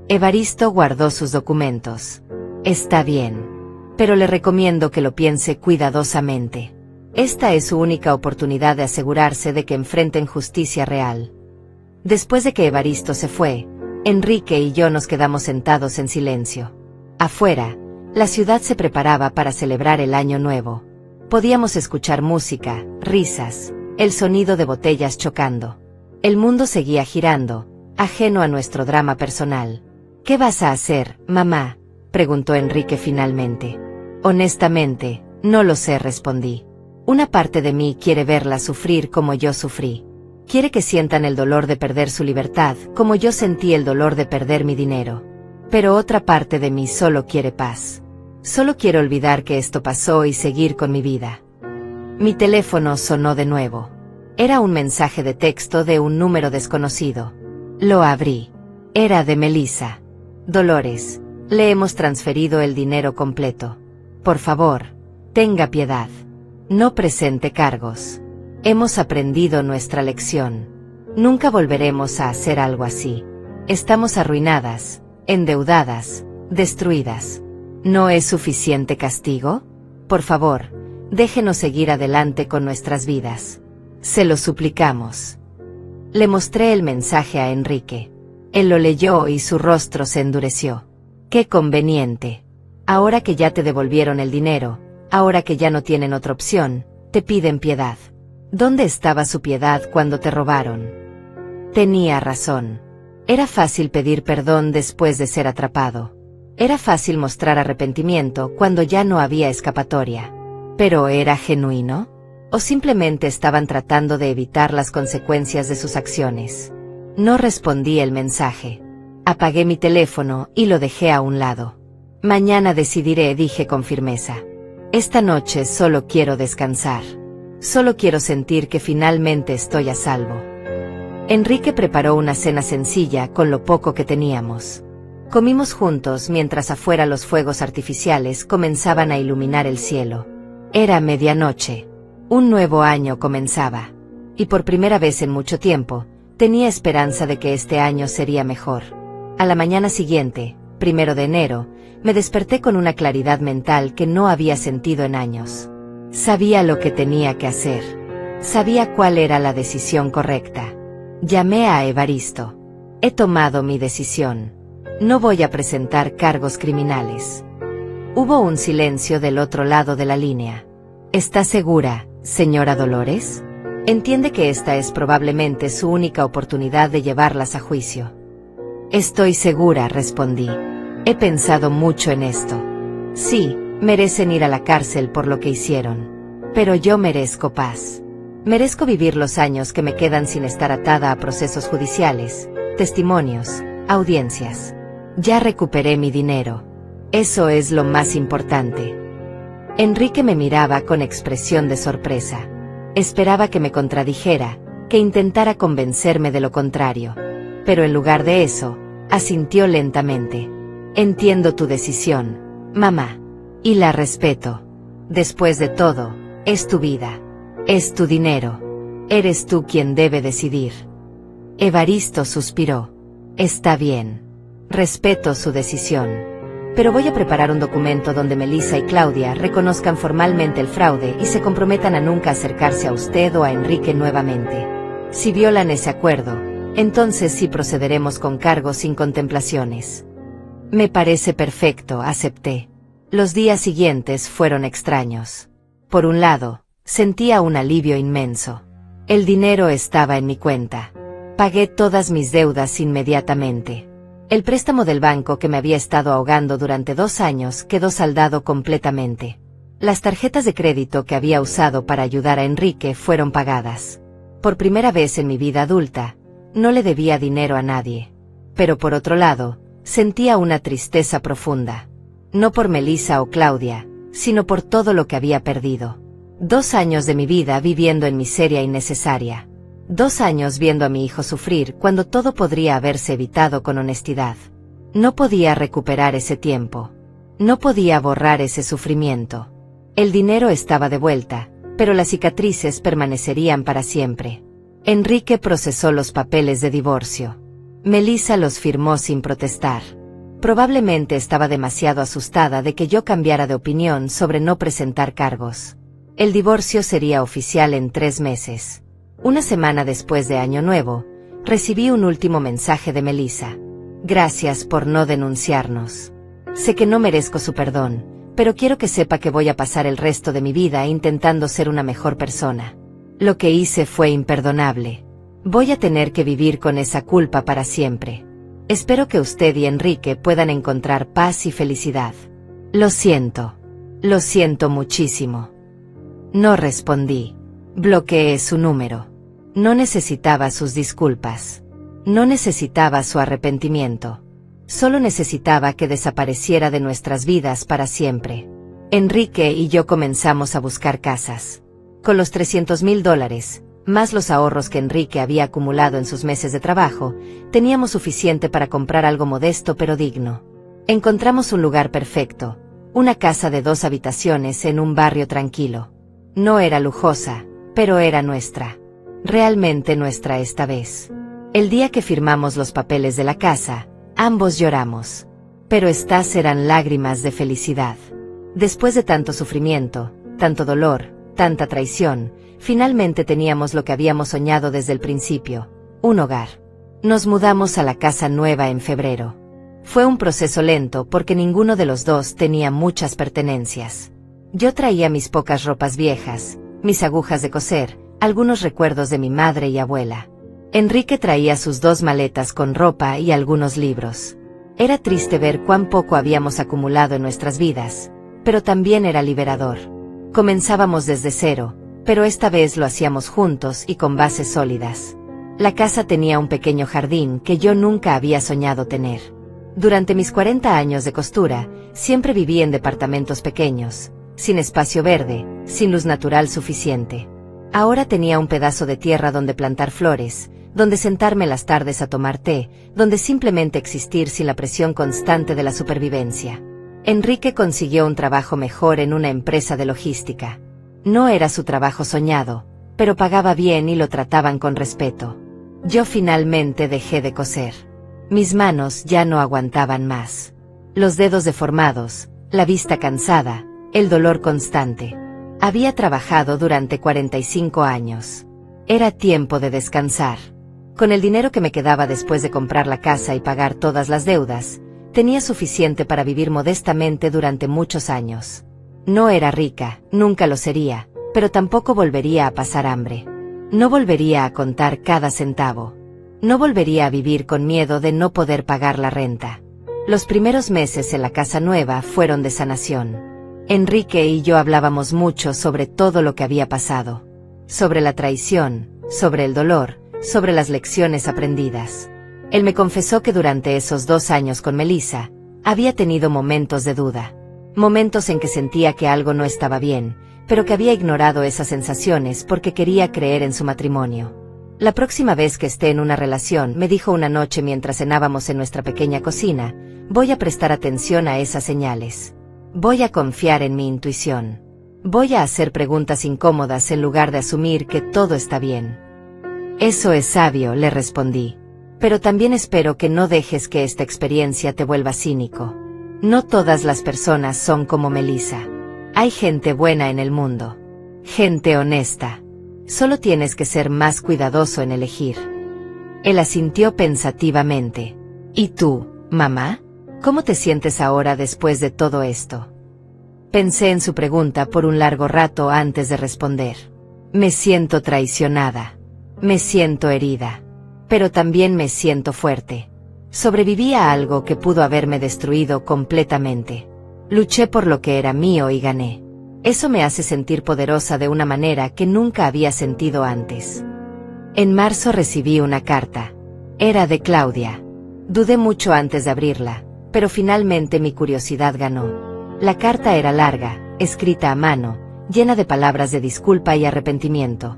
Evaristo guardó sus documentos. Está bien. Pero le recomiendo que lo piense cuidadosamente. Esta es su única oportunidad de asegurarse de que enfrenten justicia real. Después de que Evaristo se fue, Enrique y yo nos quedamos sentados en silencio. Afuera, la ciudad se preparaba para celebrar el Año Nuevo. Podíamos escuchar música, risas, el sonido de botellas chocando. El mundo seguía girando, ajeno a nuestro drama personal. ¿Qué vas a hacer, mamá?, preguntó Enrique finalmente. Honestamente, no lo sé, respondí. Una parte de mí quiere verla sufrir como yo sufrí. Quiere que sientan el dolor de perder su libertad, como yo sentí el dolor de perder mi dinero. Pero otra parte de mí solo quiere paz. Solo quiero olvidar que esto pasó y seguir con mi vida. Mi teléfono sonó de nuevo. Era un mensaje de texto de un número desconocido. Lo abrí. Era de Melissa. Dolores, le hemos transferido el dinero completo. Por favor, tenga piedad. No presente cargos. Hemos aprendido nuestra lección. Nunca volveremos a hacer algo así. Estamos arruinadas, endeudadas, destruidas. ¿No es suficiente castigo? Por favor, déjenos seguir adelante con nuestras vidas. Se lo suplicamos. Le mostré el mensaje a Enrique. Él lo leyó y su rostro se endureció. ¡Qué conveniente! Ahora que ya te devolvieron el dinero, ahora que ya no tienen otra opción, te piden piedad. ¿Dónde estaba su piedad cuando te robaron? Tenía razón. Era fácil pedir perdón después de ser atrapado. Era fácil mostrar arrepentimiento cuando ya no había escapatoria. ¿Pero era genuino? ¿O simplemente estaban tratando de evitar las consecuencias de sus acciones? No respondí el mensaje. Apagué mi teléfono y lo dejé a un lado. Mañana decidiré, dije con firmeza. Esta noche solo quiero descansar. Solo quiero sentir que finalmente estoy a salvo. Enrique preparó una cena sencilla con lo poco que teníamos. Comimos juntos mientras afuera los fuegos artificiales comenzaban a iluminar el cielo. Era medianoche. Un nuevo año comenzaba. Y por primera vez en mucho tiempo, tenía esperanza de que este año sería mejor. A la mañana siguiente, 1 de enero, me desperté con una claridad mental que no había sentido en años. Sabía lo que tenía que hacer. Sabía cuál era la decisión correcta. Llamé a Evaristo. He tomado mi decisión. No voy a presentar cargos criminales. Hubo un silencio del otro lado de la línea. ¿Está segura, señora Dolores? Entiende que esta es probablemente su única oportunidad de llevarlas a juicio. Estoy segura, respondí. He pensado mucho en esto. Sí, merecen ir a la cárcel por lo que hicieron. Pero yo merezco paz. Merezco vivir los años que me quedan sin estar atada a procesos judiciales, testimonios, audiencias. Ya recuperé mi dinero. Eso es lo más importante. Enrique me miraba con expresión de sorpresa. Esperaba que me contradijera, que intentara convencerme de lo contrario. Pero en lugar de eso, asintió lentamente. Entiendo tu decisión, mamá. Y la respeto. Después de todo, es tu vida. Es tu dinero. Eres tú quien debe decidir. Evaristo suspiró. Está bien. Respeto su decisión. Pero voy a preparar un documento donde Melissa y Claudia reconozcan formalmente el fraude y se comprometan a nunca acercarse a usted o a Enrique nuevamente. Si violan ese acuerdo, entonces sí procederemos con cargos sin contemplaciones. Me parece perfecto, acepté. Los días siguientes fueron extraños. Por un lado, sentía un alivio inmenso. El dinero estaba en mi cuenta. Pagué todas mis deudas inmediatamente. El préstamo del banco que me había estado ahogando durante 2 años quedó saldado completamente. Las tarjetas de crédito que había usado para ayudar a Enrique fueron pagadas. Por primera vez en mi vida adulta, no le debía dinero a nadie. Pero por otro lado, sentía una tristeza profunda. No por Melissa o Claudia, sino por todo lo que había perdido. 2 años de mi vida viviendo en miseria innecesaria. 2 años viendo a mi hijo sufrir cuando todo podría haberse evitado con honestidad. No podía recuperar ese tiempo. No podía borrar ese sufrimiento. El dinero estaba de vuelta, pero las cicatrices permanecerían para siempre. Enrique procesó los papeles de divorcio. Melissa los firmó sin protestar. Probablemente estaba demasiado asustada de que yo cambiara de opinión sobre no presentar cargos. El divorcio sería oficial en 3 meses. Una semana después de Año Nuevo, recibí un último mensaje de Melissa. Gracias por no denunciarnos. Sé que no merezco su perdón, pero quiero que sepa que voy a pasar el resto de mi vida intentando ser una mejor persona. Lo que hice fue imperdonable. Voy a tener que vivir con esa culpa para siempre. Espero que usted y Enrique puedan encontrar paz y felicidad. Lo siento. Lo siento muchísimo. No respondí. Bloqueé su número. No necesitaba sus disculpas. No necesitaba su arrepentimiento. Solo necesitaba que desapareciera de nuestras vidas para siempre. Enrique y yo comenzamos a buscar casas. Con los $300,000, más los ahorros que Enrique había acumulado en sus meses de trabajo, teníamos suficiente para comprar algo modesto pero digno. Encontramos un lugar perfecto, una casa de 2 habitaciones en un barrio tranquilo. No era lujosa, pero era nuestra. Realmente nuestra esta vez. El día que firmamos los papeles de la casa, ambos lloramos. Pero estas eran lágrimas de felicidad. Después de tanto sufrimiento, tanto dolor, tanta traición, finalmente teníamos lo que habíamos soñado desde el principio, un hogar. Nos mudamos a la casa nueva en febrero. Fue un proceso lento porque ninguno de los dos tenía muchas pertenencias. Yo traía mis pocas ropas viejas, mis agujas de coser, algunos recuerdos de mi madre y abuela. Enrique traía sus 2 maletas con ropa y algunos libros. Era triste ver cuán poco habíamos acumulado en nuestras vidas, pero también era liberador. Comenzábamos desde cero, pero esta vez lo hacíamos juntos y con bases sólidas. La casa tenía un pequeño jardín que yo nunca había soñado tener. Durante mis 40 años de costura, siempre viví en departamentos pequeños, sin espacio verde, sin luz natural suficiente. Ahora tenía un pedazo de tierra donde plantar flores, donde sentarme las tardes a tomar té, donde simplemente existir sin la presión constante de la supervivencia. Enrique consiguió un trabajo mejor en una empresa de logística. No era su trabajo soñado, pero pagaba bien y lo trataban con respeto. Yo finalmente dejé de coser. Mis manos ya no aguantaban más. Los dedos deformados, la vista cansada, el dolor constante. Había trabajado durante 45 años. Era tiempo de descansar. Con el dinero que me quedaba después de comprar la casa y pagar todas las deudas, tenía suficiente para vivir modestamente durante muchos años. No era rica, nunca lo sería, pero tampoco volvería a pasar hambre. No volvería a contar cada centavo. No volvería a vivir con miedo de no poder pagar la renta. Los primeros meses en la casa nueva fueron de sanación. Enrique y yo hablábamos mucho sobre todo lo que había pasado. Sobre la traición, sobre el dolor, sobre las lecciones aprendidas. Él me confesó que durante esos 2 años con Melissa, había tenido momentos de duda. Momentos en que sentía que algo no estaba bien, pero que había ignorado esas sensaciones porque quería creer en su matrimonio. La próxima vez que esté en una relación, me dijo una noche mientras cenábamos en nuestra pequeña cocina, voy a prestar atención a esas señales. Voy a confiar en mi intuición. Voy a hacer preguntas incómodas en lugar de asumir que todo está bien. Eso es sabio, le respondí. Pero también espero que no dejes que esta experiencia te vuelva cínico. No todas las personas son como Melissa. Hay gente buena en el mundo. Gente honesta. Solo tienes que ser más cuidadoso en elegir. Él asintió pensativamente. ¿Y tú, mamá? ¿Cómo te sientes ahora después de todo esto? Pensé en su pregunta por un largo rato antes de responder. Me siento traicionada. Me siento herida. Pero también me siento fuerte. Sobreviví a algo que pudo haberme destruido completamente. Luché por lo que era mío y gané. Eso me hace sentir poderosa de una manera que nunca había sentido antes. En marzo recibí una carta. Era de Claudia. Dudé mucho antes de abrirla, pero finalmente mi curiosidad ganó. La carta era larga, escrita a mano, llena de palabras de disculpa y arrepentimiento.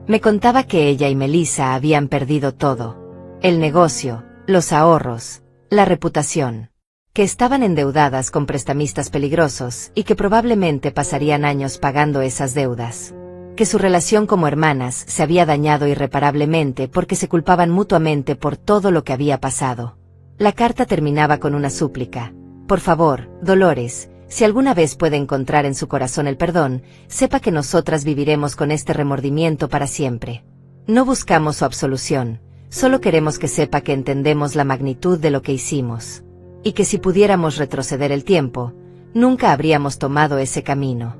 Me contaba que ella y Melissa habían perdido todo. El negocio, los ahorros, la reputación. Que estaban endeudadas con prestamistas peligrosos y que probablemente pasarían años pagando esas deudas. Que su relación como hermanas se había dañado irreparablemente porque se culpaban mutuamente por todo lo que había pasado. La carta terminaba con una súplica. Por favor, Dolores, si alguna vez puede encontrar en su corazón el perdón, sepa que nosotras viviremos con este remordimiento para siempre. No buscamos su absolución, solo queremos que sepa que entendemos la magnitud de lo que hicimos. Y que si pudiéramos retroceder el tiempo, nunca habríamos tomado ese camino.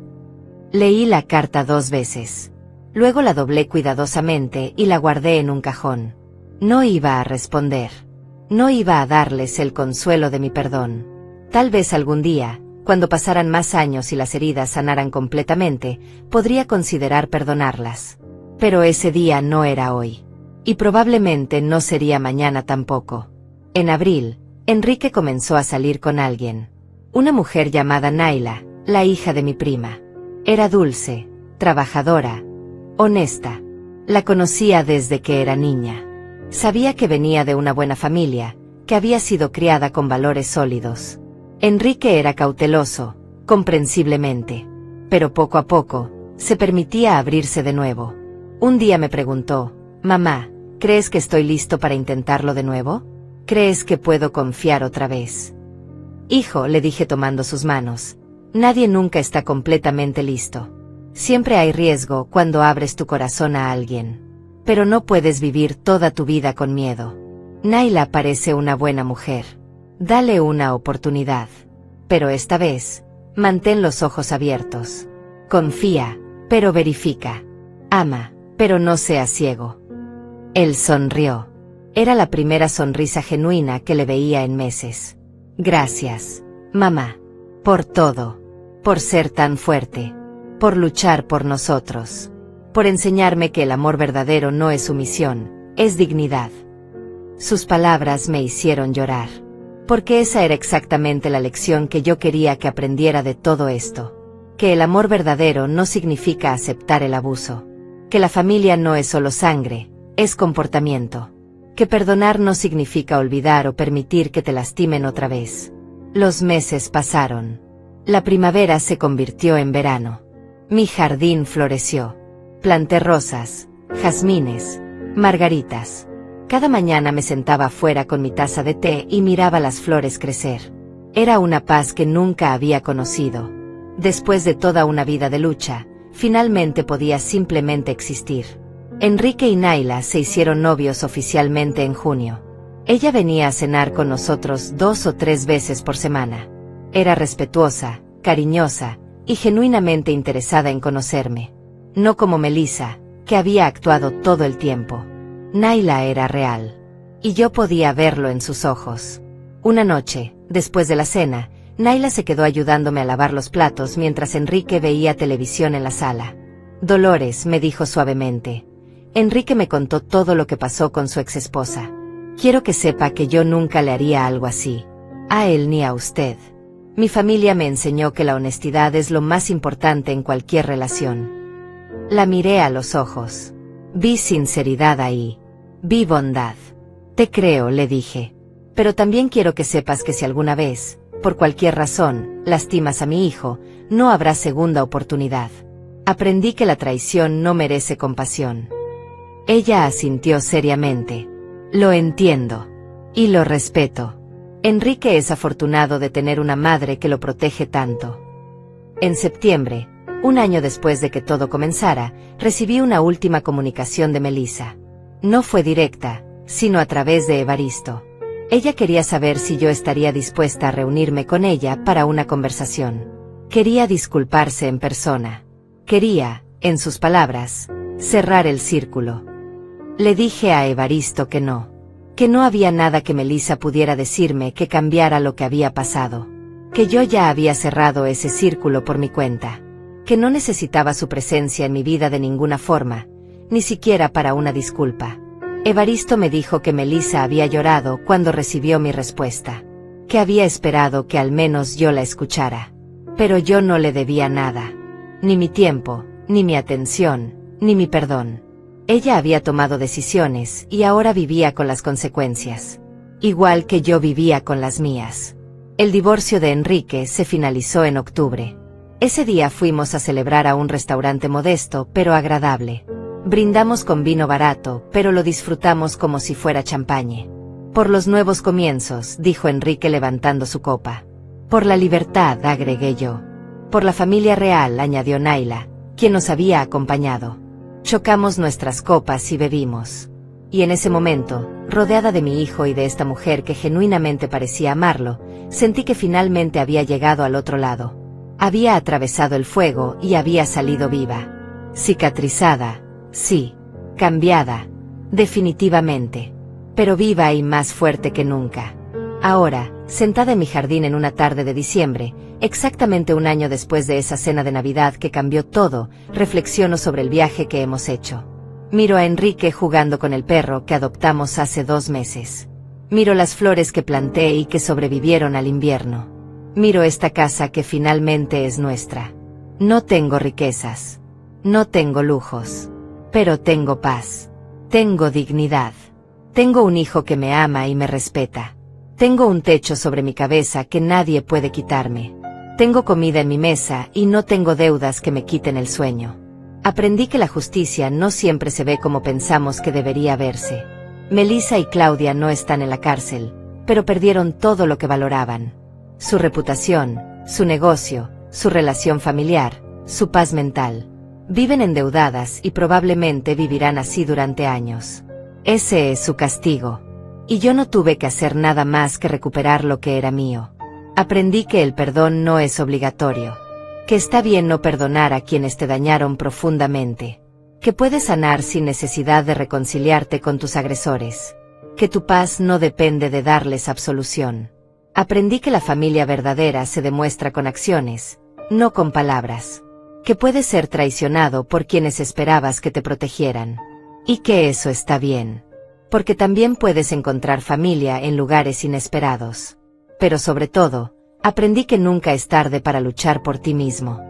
Leí la carta 2 veces. Luego la doblé cuidadosamente y la guardé en un cajón. No iba a responder. No iba a darles el consuelo de mi perdón. Tal vez algún día, cuando pasaran más años y las heridas sanaran completamente, podría considerar perdonarlas. Pero ese día no era hoy. Y probablemente no sería mañana tampoco. En abril, Enrique comenzó a salir con alguien. Una mujer llamada Naila, la hija de mi prima. Era dulce, trabajadora, honesta. La conocía desde que era niña. Sabía que venía de una buena familia, que había sido criada con valores sólidos. Enrique era cauteloso, comprensiblemente. Pero poco a poco, se permitía abrirse de nuevo. Un día me preguntó, «Mamá, ¿crees que estoy listo para intentarlo de nuevo? ¿Crees que puedo confiar otra vez?» «Hijo», le dije tomando sus manos, «nadie nunca está completamente listo. Siempre hay riesgo cuando abres tu corazón a alguien. Pero no puedes vivir toda tu vida con miedo. Naila parece una buena mujer. Dale una oportunidad. Pero esta vez, mantén los ojos abiertos. Confía, pero verifica. Ama, pero no seas ciego». Él sonrió. Era la primera sonrisa genuina que le veía en meses. «Gracias, mamá. Por todo. Por ser tan fuerte. Por luchar por nosotros. Por enseñarme que el amor verdadero no es sumisión, es dignidad». Sus palabras me hicieron llorar. Porque esa era exactamente la lección que yo quería que aprendiera de todo esto. Que el amor verdadero no significa aceptar el abuso. Que la familia no es solo sangre, es comportamiento. Que perdonar no significa olvidar o permitir que te lastimen otra vez. Los meses pasaron. La primavera se convirtió en verano. Mi jardín floreció. Planté rosas, jazmines, margaritas. Cada mañana me sentaba afuera con mi taza de té y miraba las flores crecer. Era una paz que nunca había conocido. Después de toda una vida de lucha, finalmente podía simplemente existir. Enrique y Naila se hicieron novios oficialmente en junio. Ella venía a cenar con nosotros 2 o 3 veces por semana. Era respetuosa, cariñosa y genuinamente interesada en conocerme. No como Melissa, que había actuado todo el tiempo. Naila era real. Y yo podía verlo en sus ojos. Una noche, después de la cena, Naila se quedó ayudándome a lavar los platos mientras Enrique veía televisión en la sala. «Dolores», me dijo suavemente. «Enrique me contó todo lo que pasó con su exesposa. Quiero que sepa que yo nunca le haría algo así. A él ni a usted. Mi familia me enseñó que la honestidad es lo más importante en cualquier relación». La miré a los ojos. Vi sinceridad ahí. Vi bondad. «Te creo», le dije. «Pero también quiero que sepas que si alguna vez, por cualquier razón, lastimas a mi hijo, no habrá segunda oportunidad. Aprendí que la traición no merece compasión». Ella asintió seriamente. «Lo entiendo. Y lo respeto. Enrique es afortunado de tener una madre que lo protege tanto». En septiembre, un año después de que todo comenzara, recibí una última comunicación de Melissa. No fue directa, sino a través de Evaristo. Ella quería saber si yo estaría dispuesta a reunirme con ella para una conversación. Quería disculparse en persona. Quería, en sus palabras, cerrar el círculo. Le dije a Evaristo que no había nada que Melissa pudiera decirme que cambiara lo que había pasado. Que yo ya había cerrado ese círculo por mi cuenta. que no necesitaba su presencia en mi vida de ninguna forma, ni siquiera para una disculpa. Evaristo me dijo que Melissa había llorado cuando recibió mi respuesta, que había esperado que al menos yo la escuchara. Pero yo no le debía nada, ni mi tiempo, ni mi atención, ni mi perdón. Ella había tomado decisiones y ahora vivía con las consecuencias, igual que yo vivía con las mías. El divorcio de Enrique se finalizó en octubre. Ese día fuimos a celebrar a un restaurante modesto pero agradable. Brindamos con vino barato, pero lo disfrutamos como si fuera champagne. Por los nuevos comienzos, dijo Enrique levantando su copa. Por la libertad, agregué yo. Por la familia real, añadió Naila, quien nos había acompañado. Chocamos nuestras copas y bebimos. Y en ese momento, rodeada de mi hijo y de esta mujer que genuinamente parecía amarlo, sentí que finalmente había llegado al otro lado. Había atravesado el fuego y había salido viva. Cicatrizada, sí. Cambiada, definitivamente. Pero viva y más fuerte que nunca. Ahora, sentada en mi jardín en una tarde de diciembre, exactamente un año después de esa cena de Navidad que cambió todo, reflexiono sobre el viaje que hemos hecho. Miro a Enrique jugando con el perro que adoptamos hace 2 meses. Miro las flores que planté y que sobrevivieron al invierno. Miro esta casa que finalmente es nuestra. No tengo riquezas. No tengo lujos. Pero tengo paz. Tengo dignidad. Tengo un hijo que me ama y me respeta. Tengo un techo sobre mi cabeza que nadie puede quitarme. Tengo comida en mi mesa y no tengo deudas que me quiten el sueño. Aprendí que la justicia no siempre se ve como pensamos que debería verse. Melissa y Claudia no están en la cárcel, pero perdieron todo lo que valoraban. Su reputación, su negocio, su relación familiar, su paz mental. Viven endeudadas y probablemente vivirán así durante años. Ese es su castigo. Y yo no tuve que hacer nada más que recuperar lo que era mío. Aprendí que el perdón no es obligatorio. Que está bien no perdonar a quienes te dañaron profundamente. Que puedes sanar sin necesidad de reconciliarte con tus agresores. Que tu paz no depende de darles absolución. Aprendí que la familia verdadera se demuestra con acciones, no con palabras. Que puedes ser traicionado por quienes esperabas que te protegieran. Y que eso está bien. Porque también puedes encontrar familia en lugares inesperados. Pero sobre todo, aprendí que nunca es tarde para luchar por ti mismo.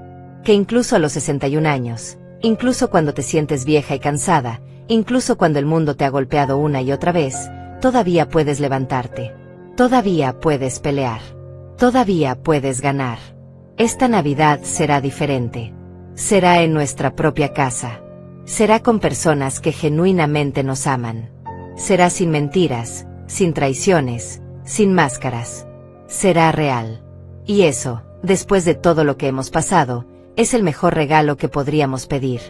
Que incluso a los 61 años, incluso cuando te sientes vieja y cansada, incluso cuando el mundo te ha golpeado una y otra vez, todavía puedes levantarte. Todavía puedes pelear. Todavía puedes ganar. Esta Navidad será diferente. Será en nuestra propia casa. Será con personas que genuinamente nos aman. Será sin mentiras, sin traiciones, sin máscaras. Será real. Y eso, después de todo lo que hemos pasado, es el mejor regalo que podríamos pedir.